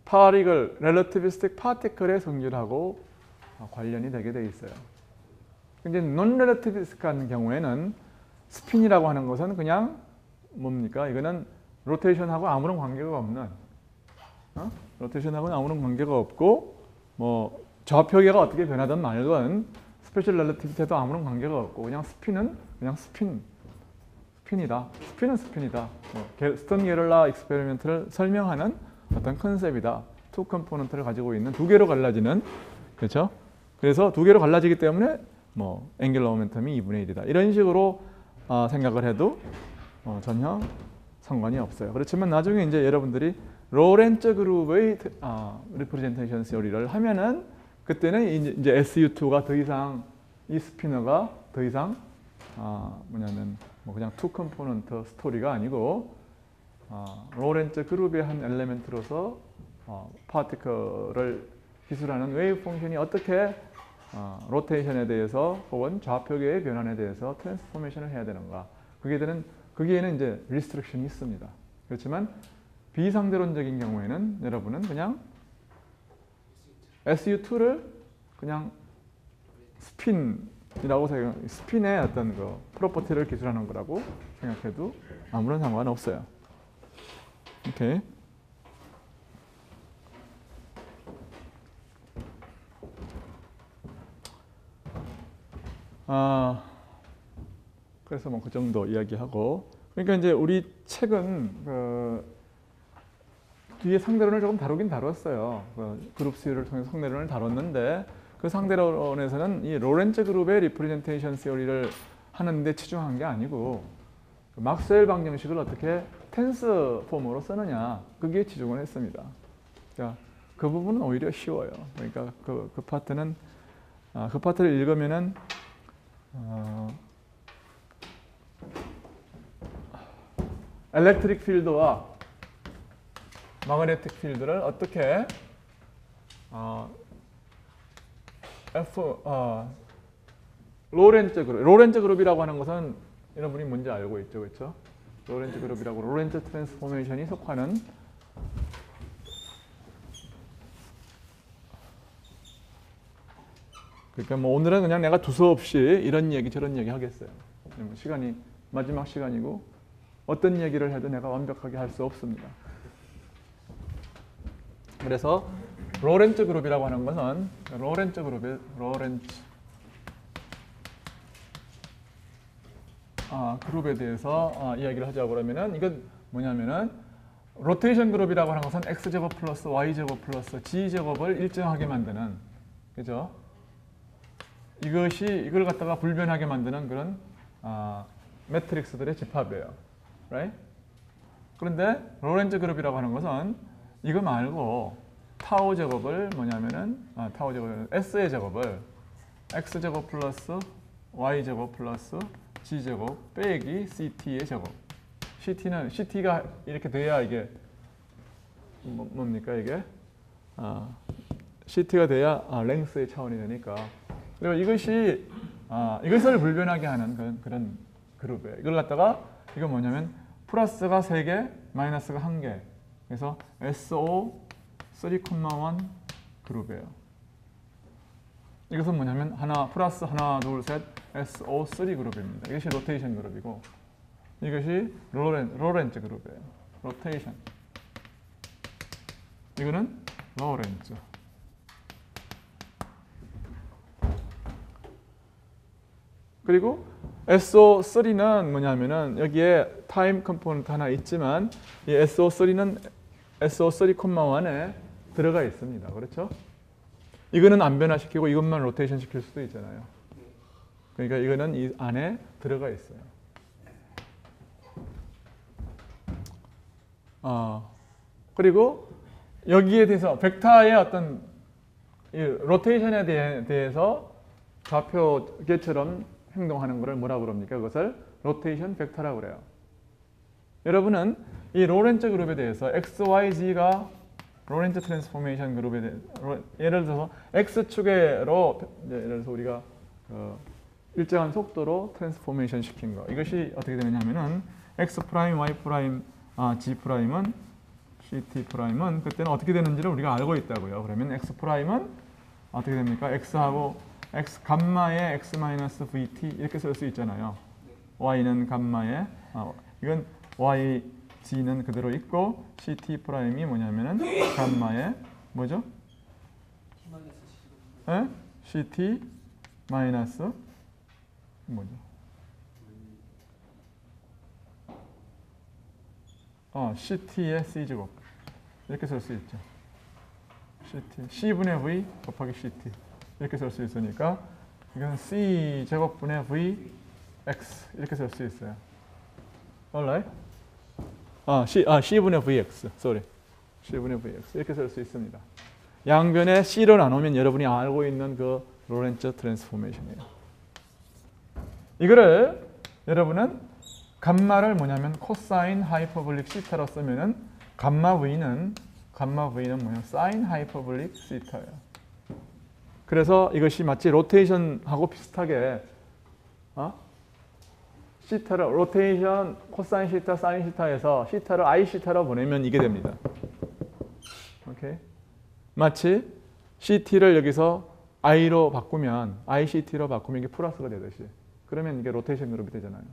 파리클 렐러티비스틱 파티클의 성질하고 관련이 되게 돼 있어요. 근데 논 렐러티비스틱한 경우에는 스핀이라고 하는 것은 그냥 뭡니까? 이거는 로테이션하고 아무런 관계가 없는 로테이션하고는 아무런 관계가 없고 뭐 좌표계가 어떻게 변하든 말든 스페셜 렐러티비티에도 아무런 관계가 없고 그냥 스핀은 그냥 스핀이다. 스핀은 스핀이다. 스턴 게럴라 익스페리먼트를 설명하는 어떤 컨셉이다. 투 컴포넌트를 가지고 있는 두 개로 갈라지는 그렇죠? 그래서 두 개로 갈라지기 때문에 뭐 앵귤러 모멘텀이 2분의 1이다. 이런 식으로 생각을 해도 전혀 상관이 없어요. 그렇지만 나중에 이제 여러분들이 로렌츠 그룹의 리프레젠테이션 시리를 하면은 그때는 이제 SU2가 더 이상 이 스피너가 더 이상 뭐냐면 뭐 그냥 투 컴포넌트 스토리가 아니고 로렌츠 그룹의 한 엘리멘트로서 파티클을 기술하는 웨이브 펑션이 어떻게 로테이션에 대해서 혹은 좌표계의 변환에 대해서 트랜스포메이션을 해야 되는가. 거기에는 이제 리스트릭션이 있습니다. 그렇지만 비상대론적인 경우에는 여러분은 그냥 SU2를 그냥 스핀이라고 스핀의 어떤 그 프로퍼티를 기술하는 거라고 생각해도 아무런 상관없어요. 오케이. 그래서 뭐 그 정도 이야기하고 그러니까 이제 우리 책은 뒤에 상대론을 조금 다루긴 다뤘어요. 그룹 수요를 통해서 상대론을 다뤘는데 그 상대론에서는 이 로렌츠 그룹의 리프레젠테이션 시리를 하는데 치중한 게 아니고 막스웰 방정식을 어떻게 텐스 폼으로 쓰느냐 거기에 치중을 했습니다. 그러니까 그 부분은 오히려 쉬워요. 그러니까 그 파트는 그 파트를 읽으면은 엘렉트릭 필드와 마그네틱 필드를 어떻게 로렌츠 그룹이라고 하는 것은 여러분이 뭔지 알고 있죠, 그렇죠? 로렌츠 그룹이라고 로렌츠 트랜스포메이션이 속하는 그러니까 뭐 오늘은 그냥 내가 두서없이 이런 얘기 저런 얘기 하겠어요. 시간이 마지막 시간이고 어떤 얘기를 해도 내가 완벽하게 할 수 없습니다. 그래서 로렌츠 그룹이라고 하는 것은 로렌츠 그룹에 대해서 이야기를 하자고 그러면은 이건 뭐냐면은 로테이션 그룹이라고 하는 것은 x제곱 플러스 y제곱 플러스 g제곱을 일정하게 만드는, 그죠? 이걸 갖다가 불변하게 만드는 그런 매트릭스들의 집합이에요. right? 그런데 로렌츠 그룹이라고 하는 것은 이거 말고 타우 제곱을 뭐냐면은 타우 제곱은 s의 제곱을 x제곱 플러스 y제곱 플러스 g제곱 빼기 ct의 제곱. ct가 이렇게 돼야 이게 뭡니까 이게? ct가 돼야 랭스의 차원이 되니까. 그리고 이것이 이것을 불변하게 하는 그런 그룹이에요. 이걸 갖다가 이거 뭐냐면 플러스가 3개, 마이너스가 1개. 그래서 SO 3,1 그룹이에요. 이것은 뭐냐면 플러스 하나, 둘, 셋 SO3 그룹입니다. 이것이 로테이션 그룹이고 이것이 로렌츠 그룹이에요. 로테이션. 이거는 로렌츠. 그리고 SO3는 뭐냐면은 여기에 타임 컴포넌트 하나 있지만 이 SO3는 SO3,1에 들어가 있습니다. 그렇죠? 이거는 안 변화시키고 이것만 로테이션 시킬 수도 있잖아요. 그러니까 이거는 이 안에 들어가 있어요. 그리고 여기에 대해서 벡터의 어떤 이 로테이션에 대해서 좌표계처럼 행동하는 것을 뭐라고 그럽니까? 그것을 로테이션 벡터라고 그래요. 여러분은 이 로렌츠 그룹에 대해서 XYZ가 로렌츠 트랜스포메이션 그룹에 대해서 예를 들어서 X축으로 예를 들어서 우리가 일정한 속도로 트랜스포메이션 시킨 거. 이것이 어떻게 되느냐 하면은 X 프라임, Y 프라임, G 프라임은 CT 프라임은 그때는 어떻게 되는지를 우리가 알고 있다고요. 그러면 X 프라임은 어떻게 됩니까? X하고 X 감마의 X 마이너스 VT 이렇게 쓸 수 있잖아요. Y는 감마의 이건 Y G는 그대로 있고 CT 프라임이 뭐냐면은 감마의 뭐죠? 에? CT 마이너스 뭐죠? CT의 C제곱 이렇게 쓸 수 있죠. CT C분의 V 곱하기 CT 이렇게 쓸 수 있으니까 이건 C제곱분의 VX 이렇게 쓸 수 있어요. alright? C분의 VX C분의 VX 이렇게 쓸 수 있습니다. 양변에 C로 나누면 여러분이 알고 있는 그 로렌츠 트랜스포메이션이에요. 이거를 여러분은 감마를 뭐냐면 코사인 하이퍼볼릭 시타로 쓰면은 감마 V는 뭐냐 사인 하이퍼볼릭 시타예요. 그래서 이것이 마치 로테이션하고 비슷하게 시타를 로테이션 코사인 시타, 사인 시타에서 시타를 I 시타로 보내면 이게 됩니다. 오케이? 마치 CT를 여기서 I로 바꾸면 ICT로 바꾸면 이게 플러스가 되듯이 그러면 이게 로테이션 그룹이 되잖아요.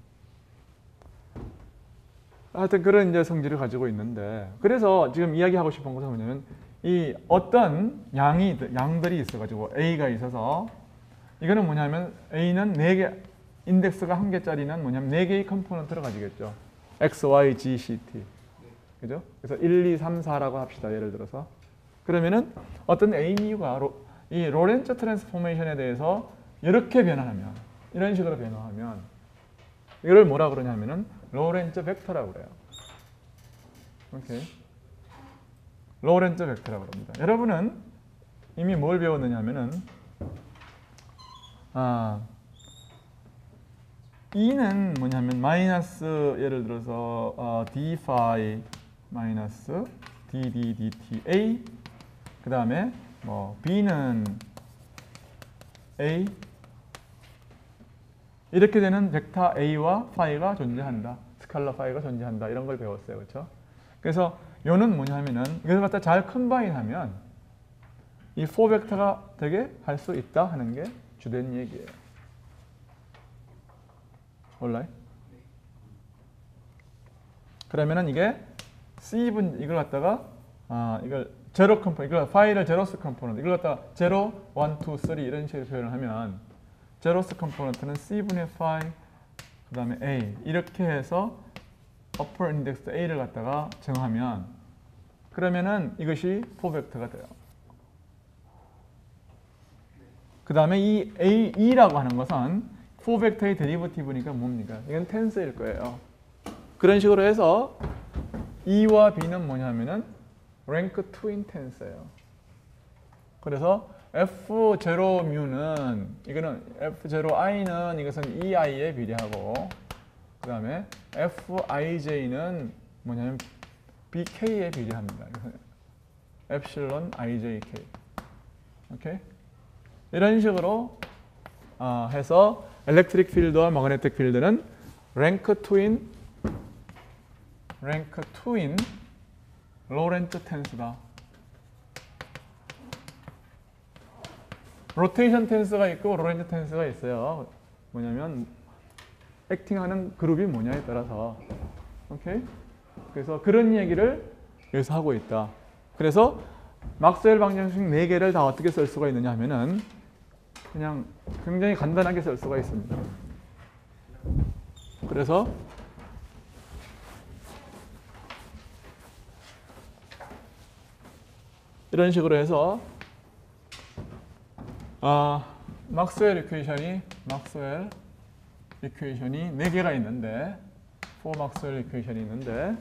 하여튼 그런 이제 성질을 가지고 있는데 그래서 지금 이야기하고 싶은 것은 뭐냐면 이 어떤 양들이 있어가지고 A가 있어서 이거는 뭐냐면 A는 4개 인덱스가 1개짜리는 뭐냐면 4개의 컴포넌트를 가지겠죠. X, Y, G, C, T. 그죠? 그래서 1, 2, 3, 4라고 합시다. 예를 들어서. 그러면은 어떤 A, U가 이 로렌츠 트랜스포메이션에 대해서 이렇게 변화하면 이런 식으로 변화하면 이걸 뭐라 그러냐면은 로렌츠 벡터라고 그래요. 오케이. 로렌츠 벡터라고 합니다. 여러분은 이미 뭘 배웠느냐면은 E는 뭐냐면 마이너스 예를 들어서 d phi 마이너스 dd dt a 그 다음에 뭐 B는 a 이렇게 되는 벡터 a와 phi가 존재한다. 스칼라 phi가 존재한다. 이런 걸 배웠어요. 그렇죠? 그래서 요는 뭐냐면은 이걸 갖다 잘 컴바인하면 이 4벡터가 되게 할 수 있다 하는 게 주된 얘기예요. 몰라요? 그러면은 이게 C분 이걸 갖다가 이걸 제로 컴포넌트 이걸 파일을 제로스 컴포넌트 이걸 갖다가 제로, 1, 2, 3 이런 식으로 표현을 하면 제로스 컴포넌트는 C분의 파이 그 다음에 A 이렇게 해서 upper index A를 갖다가 정하면 그러면은 이것이 4벡터가 돼요. 그 다음에 이 E라고 하는 것은 4벡터의 데리버티브니까 뭡니까? 이건 텐스일 거예요. 그런 식으로 해서 E와 B는 뭐냐면은 rank 2인 텐스예요. 그래서 F0무는 이거는 F0i는 이것은 EI에 비례하고 그 다음에 Fij는 뭐냐면 BK에 비례합니다. epsilon ijk. 오케이? 이런 식으로 해서 electric field와 magnetic field는 rank 2인 로렌츠 텐스다. 로테이션 텐스가 있고 로렌츠 텐스가 있어요. 뭐냐면 액팅하는 그룹이 뭐냐에 따라서. 오케이? 그래서 그런 얘기를 여기서 하고 있다. 그래서 막스웰 방정식 4개를 다 어떻게 쓸 수가 있느냐 하면은 그냥 굉장히 간단하게 쓸 수가 있습니다. 그래서 이런 식으로 해서 막스웰 이퀘이션이 4개가 있는데 maxwell 이퀘이션이 있는데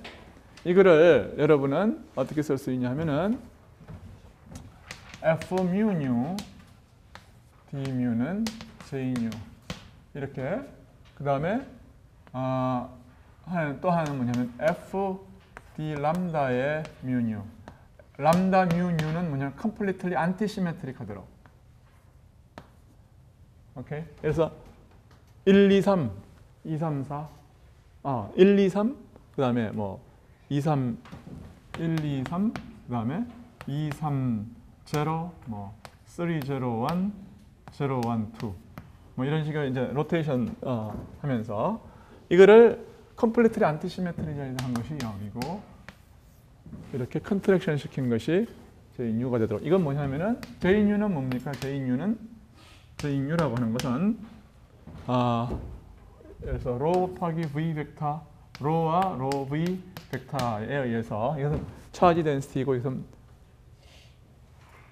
이거를 여러분은 어떻게 쓸 수 있냐 하면은 F mu nu D mu는 J nu 이렇게 그 다음에 또 하나는 뭐냐면 F D 람다의 mu nu 람다 mu nu는 뭐냐면 completely antisymmetric 하도록 오케이 그래서 1, 2, 3 2, 3, 4 1, 2, 3 그 다음에 뭐 2, 3 1, 2, 3 그 다음에 2, 3 0 뭐 3, 0, 1 0, 1, 2 뭐 이런 식으로 이제 로테이션 하면서 이거를 completely antisymmetrically 한 것이 0이고 이렇게 컨트랙션 시킨 것이 Jnu가 되도록 이건 뭐냐면은 Jnu는 뭡니까? Jnu라고 하는 것은 그래서 로 곱하기 V 벡터 로와 로 V 벡터에 의해서 이것은 차지 덴시티고 이것은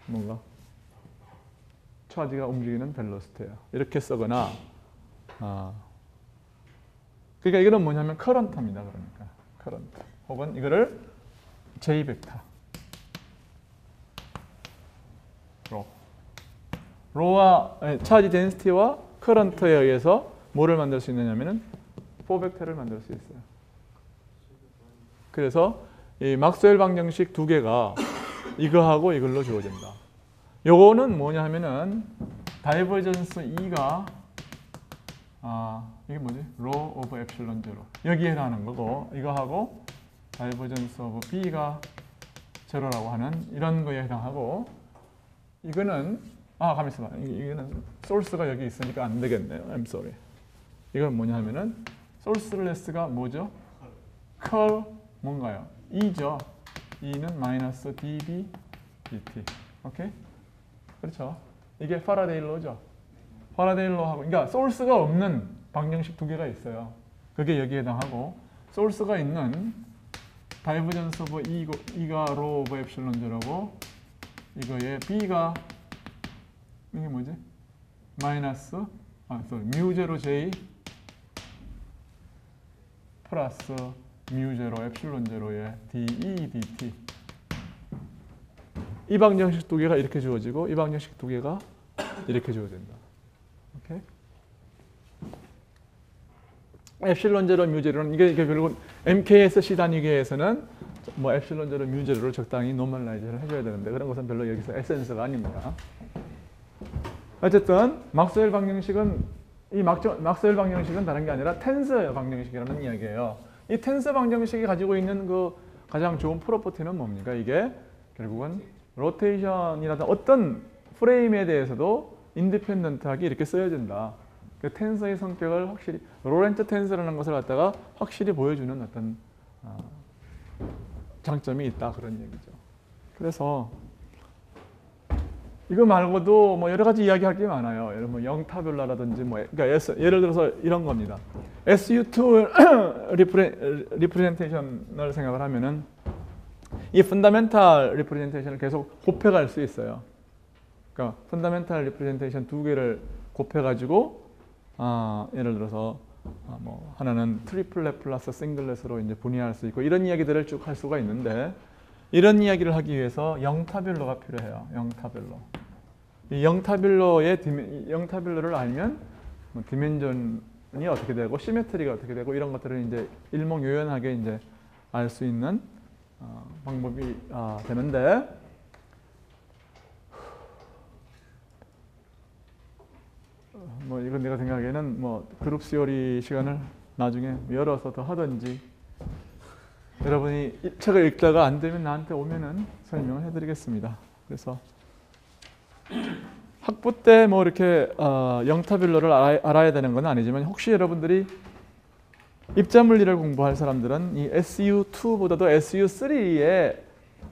뭔가 차지가 움직이는 벨로시티예요. 이렇게 쓰거나 그러니까 이거는 뭐냐면 커런트입니다. 그러니까 커런트 혹은 이거를 J 벡터 로와 차지 덴시티와 커런트에 의해서 뭐를 만들 수 있느냐면은 4벡터를 만들 수 있어요. 그래서 이 막스웰 방정식 2개가 이거하고 이걸로 주어진다. 요거는 뭐냐 하면은 다이버전스 E가 이게 뭐지? 로 오브 엡실론 제로 여기에 해당하는 거고 이거하고 다이버전스 오브 B가 제로라고 하는 이런 거에 해당하고 이거는 가만 있어봐. 이거는 소스가 여기 있으니까 안 되겠네요. I'm sorry. 이건 뭐냐 하면은 소스레스가 뭐죠? 컬 뭔가요? E죠. E는 마이너스 dB dt. 오케이? 그렇죠? 이게 파라데이 로죠. 파라데이 로하고 그러니까 소스가 없는 방정식 2개가 있어요. 그게 여기에 해당하고 소스가 있는 다이버전스 오브 E가 로 오브 엡실론 제로고 이거에 B가 이게 뭐지? 마이너스 뮤 제로 J 플러스 뮤 제로 엡실론 제로의 dE dt 이 방정식 2개가 이렇게 주어지고 이 방정식 2개가 이렇게 주어진다. 오케이? 엡실론 제로 뮤 제로는 이게 결국은 MKSC 단위계에서는 뭐 엡실론 제로 뮤 제로를 적당히 노멀라이즈를 해줘야 되는데 그런 것은 별로 여기서 에센스가 아닙니다. 어쨌든 막스웰 방정식은 막스웰 방정식은 다른 게 아니라 텐스 방정식이라는 이야기예요. 이 텐스 방정식이 가지고 있는 그 가장 좋은 프로퍼티는 뭡니까? 이게 결국은 로테이션이라든 어떤 프레임에 대해서도 인디펜던트하게 이렇게 쓰여진다. 그 텐서의 성격을 확실히 로렌츠 텐서라는 것을 갖다가 확실히 보여주는 어떤 장점이 있다 그런 얘기죠. 그래서 이거 말고도 뭐 여러 가지 이야기할 게 많아요. 예를 뭐 영타뷸라라든지 뭐 그러니까 예를 들어서 이런 겁니다. SU2 리프레젠테이션을 생각을 하면은 이 펀더멘탈 리프레젠테이션을 계속 곱해갈 수 있어요. 그러니까 펀더멘탈 리프레젠테이션 두 개를 곱해가지고 예를 들어서 뭐 하나는 트리플렛 플러스 싱글렛으로 이제 분해할 수 있고 이런 이야기들을 쭉 할 수가 있는데 이런 이야기를 하기 위해서 영타뷸러가 필요해요. 영타뷸러. 이 영타뷸러를 알면 뭐 디멘전이 어떻게 되고 시메트리가 어떻게 되고 이런 것들을 이제 일목요연하게 이제 알 수 있는 방법이 되는데 뭐 이건 내가 생각에는 뭐 그룹 시어리 시간을 나중에 열어서 더 하든지 여러분이 이 책을 읽다가 안 되면 나한테 오면은 설명을 해드리겠습니다. 그래서 학부 때 뭐 이렇게 영타뷸러를 알아야 되는 건 아니지만 혹시 여러분들이 입자물리를 공부할 사람들은 이 SU2보다도 SU3의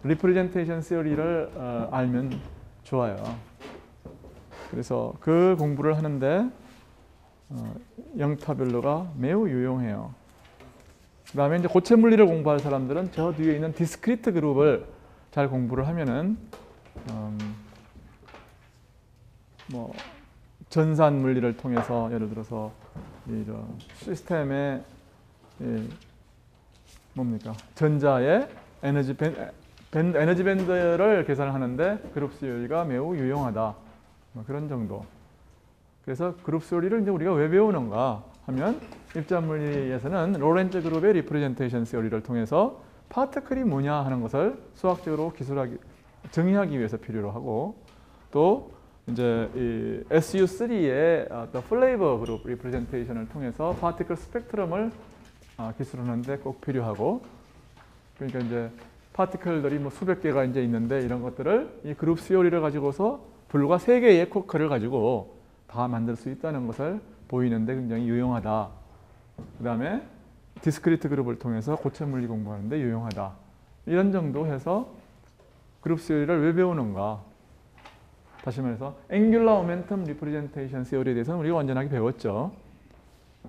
리프레젠테이션 시어리를 알면 좋아요. 그래서 그 공부를 하는데 영타뷸러가 매우 유용해요. 그 다음에 이제 고체 물리를 공부할 사람들은 저 뒤에 있는 디스크리트 그룹을 잘 공부를 하면은 뭐 전산 물리를 통해서 예를 들어서 이런 시스템의 뭡니까 전자의 에너지 밴드를 계산하는데 그룹 시어리가 매우 유용하다. 뭐 그런 정도. 그래서 그룹 시어리를 이제 우리가 왜 배우는가 하면 입자물리에서는 로렌츠 그룹의 리프레젠테이션 시어리를 통해서 파티클이 뭐냐 하는 것을 수학적으로 정의하기 위해서 필요로 하고 또 이제 이 SU3의 어떤 플레이버 그룹 리프레젠테이션을 통해서 파티클 스펙트럼을 기술하는데 꼭 필요하고 그러니까 이제 파티클들이 뭐 수백 개가 이제 있는데 이런 것들을 이 그룹 시어리를 가지고서 불과 3개의 쿼크를 가지고 다 만들 수 있다는 것을 보이는데 굉장히 유용하다. 그 다음에 디스크리트 그룹을 통해서 고체 물리 공부하는데 유용하다. 이런 정도 해서 그룹 시어리를 왜 배우는가? 다시 말해서 앵귤러 모멘텀 리프레젠테이션 시어리에 대해서는 우리가 완전하게 배웠죠.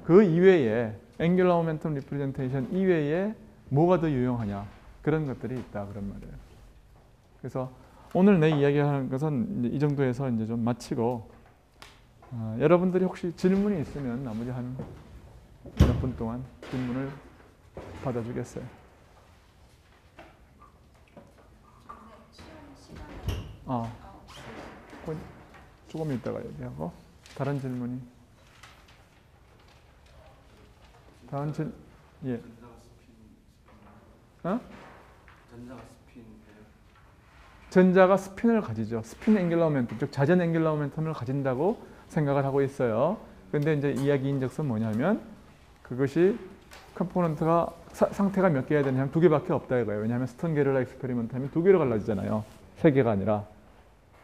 그 이외에 앵귤러 모멘텀 리프레젠테이션 이외에 뭐가 더 유용하냐? 그런 것들이 있다 그런 말이에요. 그래서 오늘 내 이야기하는 것은 이제 이 정도에서 이제 좀 마치고 여러분들이 혹시 질문이 있으면 나머지 한 몇 분 동안 질문을 받아주겠어요. 조금 있다가 얘기하고 다른 질문이 다른 질 예. 전자가 스핀을 가지죠. 스핀 앵귤러 모멘텀, 즉 자전 앵귤러 모멘텀을 가진다고 생각을 하고 있어요. 근데 이제 이야기인즉슨 뭐냐면 그것이 컴포넌트가 상태가 몇 개야 되냐면 2개밖에 없다 이거예요. 왜냐하면 스턴 게릴라 익스페리먼트 하면 2개로 갈라지잖아요. 3개가 아니라.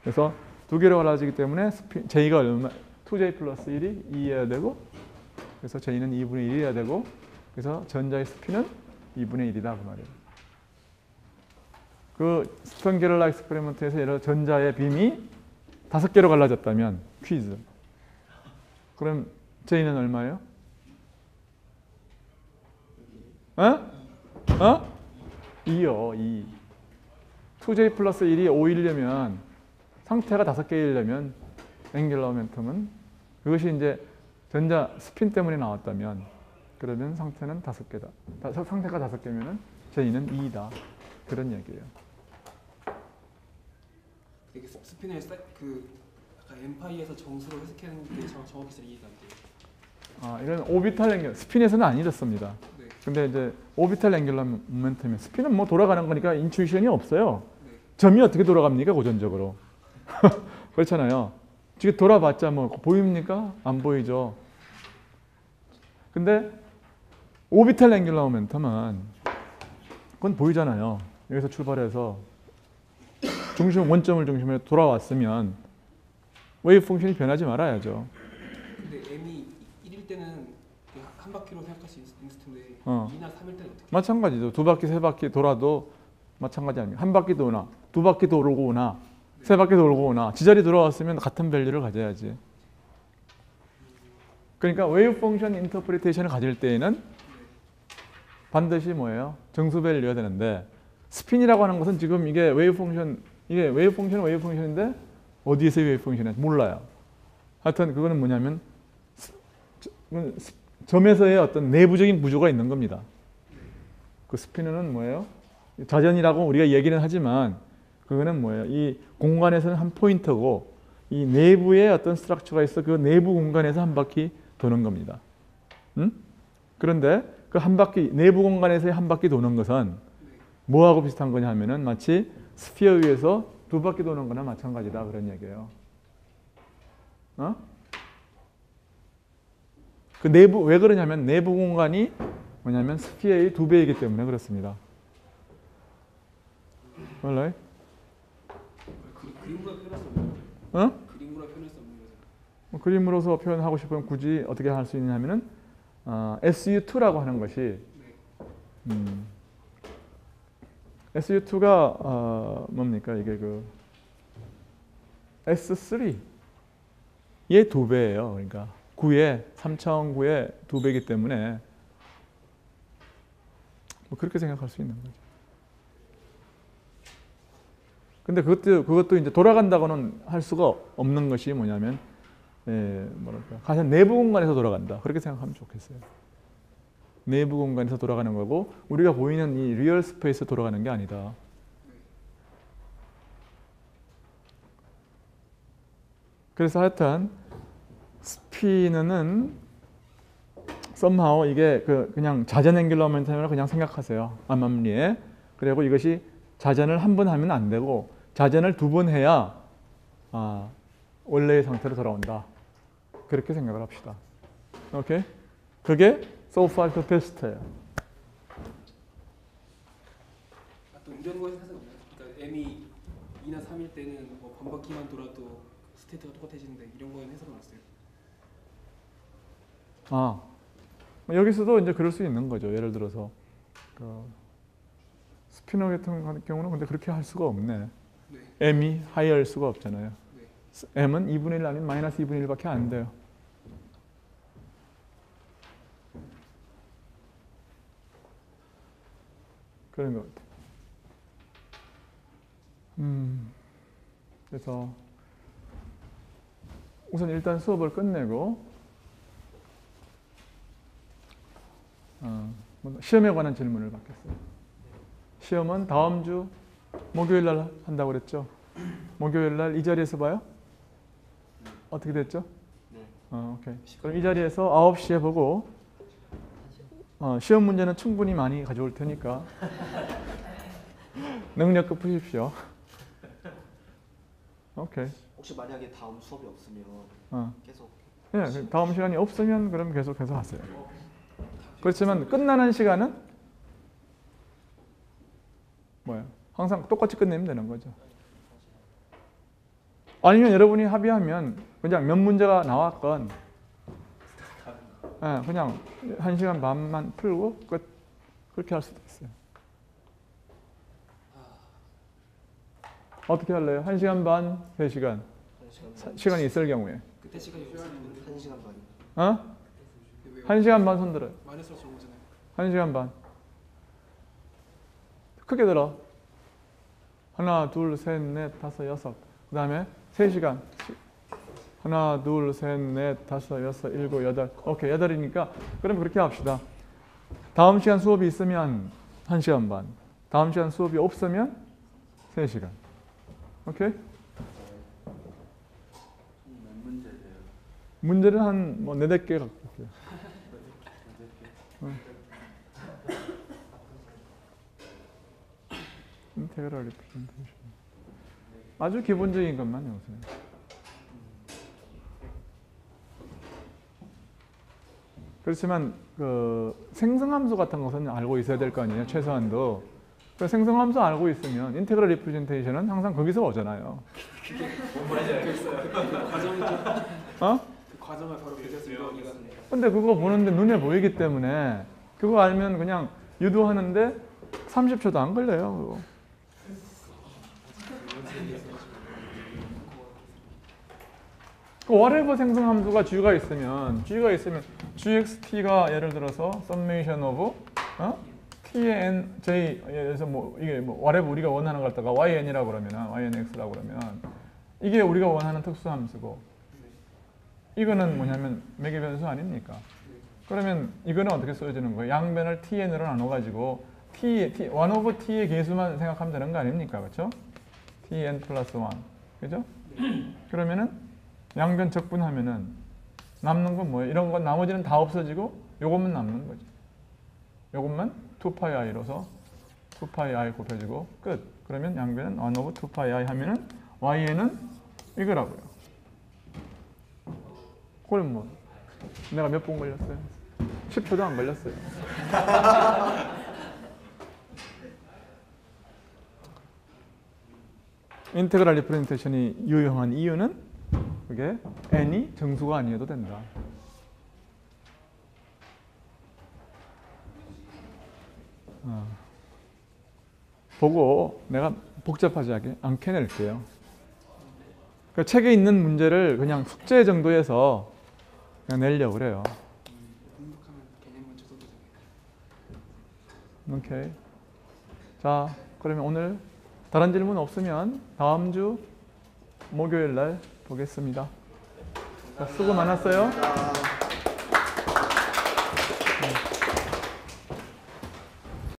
그래서 2개로 갈라지기 때문에 J가 얼마 2J 플러스 1이 2여야 되고 그래서 J는 2분의 1이어야 되고 그래서 전자의 스핀은 2분의 1이다 그 말이에요. 그 스턴 게릴라 익스페리먼트에서 예를 들어 전자의 빔이 5개로 갈라졌다면 퀴즈. 그럼 J는 얼마예요? 2요. 2. 2J 플러스 1이 5이려면 상태가 5개이려면 앵귤러 모멘텀은 그것이 이제 전자 스핀 때문에 나왔다면 그러면 상태는 5개다. 상태가 5개면은 J는 2이다. 그런 얘기예요. 되게 스핀을 그 약간 엠파이에서 정수로 해석하는 게 정확히 잘 이해가 안 돼요. 이건 오비탈 앵귤러 스핀에서는 안 이렇습니다. 네. 근데 이제 오비탈 앵귤러 모멘텀이 스핀은 뭐 돌아가는 거니까 인투이션이 없어요. 네. 점이 어떻게 돌아갑니까 고전적으로? 그렇잖아요. 지금 돌아봤자 뭐 보입니까? 안 보이죠. 근데 오비탈 앵귤러 모멘텀은 그건 보이잖아요. 여기서 출발해서 원점을 중심으로 돌아왔으면 웨이브 펑션이 변하지 말아야죠. 근데 m이 1일 때는 한 바퀴로 생각할 수 있을 텐데 2나 3일 때는 어떻게? 마찬가지죠. 2바퀴, 3바퀴 돌아도 마찬가지 아닙니까? 한 바퀴 도나, 2바퀴 돌고 오나 세 바퀴 돌고 오나 지자리 돌아왔으면 같은 밸류를 가져야지. 그러니까 웨이브 펑션 인터프리테이션을 가질 때에는 반드시 뭐예요? 정수 밸류가 되는데 스핀이라고 하는 것은 지금 이게 웨이브 펑션은 웨이브 펑션인데 어디에서 웨이브 펑션인지 몰라요. 하여튼 그거는 뭐냐면 점에서의 어떤 내부적인 구조가 있는 겁니다. 그 스피너는 뭐예요? 자전이라고 우리가 얘기는 하지만 그거는 뭐예요? 이 공간에서는 한 포인트고 이 내부에 어떤 스트럭처가 있어 그 내부 공간에서 한 바퀴 도는 겁니다. 그런데 그 한 바퀴 내부 공간에서의 한 바퀴 도는 것은 뭐하고 비슷한 거냐 하면은 마치 스피어 위에서 두 바퀴 도는 거나 마찬가지다 그런 얘기예요. 그 내부 왜 그러냐면 내부 공간이 뭐냐면 스피어의 2배이기 때문에 그렇습니다. 몰라요? 그림으로 표현할 수 없는 그림으로 표현할 수 없는 거죠. 그림으로서 표현하고 싶으면 굳이 어떻게 할 수 있냐면은 SU2라고 하는 것이 SU2가 뭡니까 이게 그 S3의 2배예요. 그러니까 9의 3차원9의 2배이기 때문에 뭐 그렇게 생각할 수 있는 거죠. 근데 그것도 이제 돌아간다고는 할 수가 없는 것이 뭐냐면 뭐랄까 가장 내부 공간에서 돌아간다. 그렇게 생각하면 좋겠어요. 내부 공간에서 돌아가는 거고 우리가 보이는 이 리얼 스페이스에 돌아가는 게 아니다. 그래서 하여튼 스피너는 somehow 이게 그냥 자전 앵귤러 모멘텀이라고 그냥 생각하세요. 암암리에. 그리고 이것이 자전을 한 번 하면 안 되고 자전을 2번 해야 원래의 상태로 돌아온다. 그렇게 생각을 합시다. 오케이? 그게 so far the best예요. 또 이런 거에 해석 없나요? 그러니까 m이 2나 3일 때는 뭐 반바퀴만 돌아도 스테이트가 똑같아지는데 이런 거에는 해석은 없어요. 여기서도 이제 그럴 수 있는 거죠. 예를 들어서 스피너 같은 경우는 근데 그렇게 할 수가 없네. 네. m이 하이할 수가 없잖아요. 네. m은 2분의 1 아니면 마이너스 2분의 1밖에 안 돼요. 그런 것 같아요. 그래서 우선 일단 수업을 끝내고 시험에 관한 질문을 받겠어요. 시험은 다음 주 목요일 날 한다고 그랬죠? 목요일 날 이 자리에서 봐요? 어떻게 됐죠? 오케이. 그럼 이 자리에서 9시에 보고 시험 문제는 충분히 많이 가져올 테니까 능력껏 푸십시오. 오케이. 혹시 만약에 다음 수업이 없으면 계속 예, 다음 시간이 없으면 그럼 계속해서 하세요. 그렇지만 끝나는 시간은 뭐예요? 항상 똑같이 끝내면 되는 거죠. 아니면 여러분이 합의하면 그냥 몇 문제가 나왔건 그냥 1시간 반만 풀고 끝. 그렇게 할 수도 있어요. 어떻게 할래요? 1시간 반, 3시간? 시간이 있을 경우에. 그때 시간이 없으면 1시간 반. 1시간 반 손들어요. 마이너스로 좋은 거잖아요. 1시간 반. 크게 들어. 하나, 둘, 셋, 넷, 다섯, 여섯. 그 다음에 3시간. 하나, 둘, 셋, 넷, 다섯, 여섯, 일곱, 여덟. 오케이, 8이니까 그럼 그렇게 합시다. 다음 시간 수업이 있으면 1시간 반. 다음 시간 수업이 없으면 3시간. 오케이? 몇 문제세요? 문제는 한 4-5개 갖고 올게요. 인테그럴 리프레젠테이션. 아주 기본적인 것만 해보세요. 그렇지만 생성함수 같은 것은 알고 있어야 될 거 아니에요. 최소한도. 그 생성함수 알고 있으면 인테그럴 리프레젠테이션은 항상 거기서 오잖아요. 그 과정이죠. 그 과정을 바로 배웠어요. 근데 그거 보는데 눈에 보이기 때문에 그거 알면 그냥 유도하는데 30초도 안 걸려요. 그거. 그 whatever 생성 함수가 g가 있으면 gxt가 예를 들어서 summation of t의 n j에서 뭐 이게 뭐 whatever 우리가 원하는 걸 갖다가 yn이라고 그러면 ynx라고 그러면 이게 우리가 원하는 특수 함수고 이거는 뭐냐면 매개 변수 아닙니까? 그러면 이거는 어떻게 써주는 거예요? 양변을 tn으로 나눠가지고 t 1 over t의 개수만 생각하면 되는 거 아닙니까? 그렇죠? tn 플러스 1 그죠? 그러면은 양변 적분하면은 남는 건 뭐예요? 이런 건 나머지는 다 없어지고 요것만 남는 거죠. 요것만 2πi로서 2πi 곱해주고 끝. 그러면 양변은 1 over 2πi 하면은 y는 이거라고요. 그럼 뭐 내가 몇 분 걸렸어요? 10초도 안 걸렸어요. 인테그랄 리프레젠테이션이 유용한 이유는 그게 n이 정수가 아니어도 된다. 보고 내가 복잡하지 않게 낼게요. 그러니까 책에 있는 문제를 그냥 숙제 정도에서 그냥 내려고 그래요. 분석하면 개념 먼저 써도 되나요? 오케이. 자, 그러면 오늘 다른 질문 없으면 다음 주 목요일 날 보겠습니다. 자, 수고 많았어요.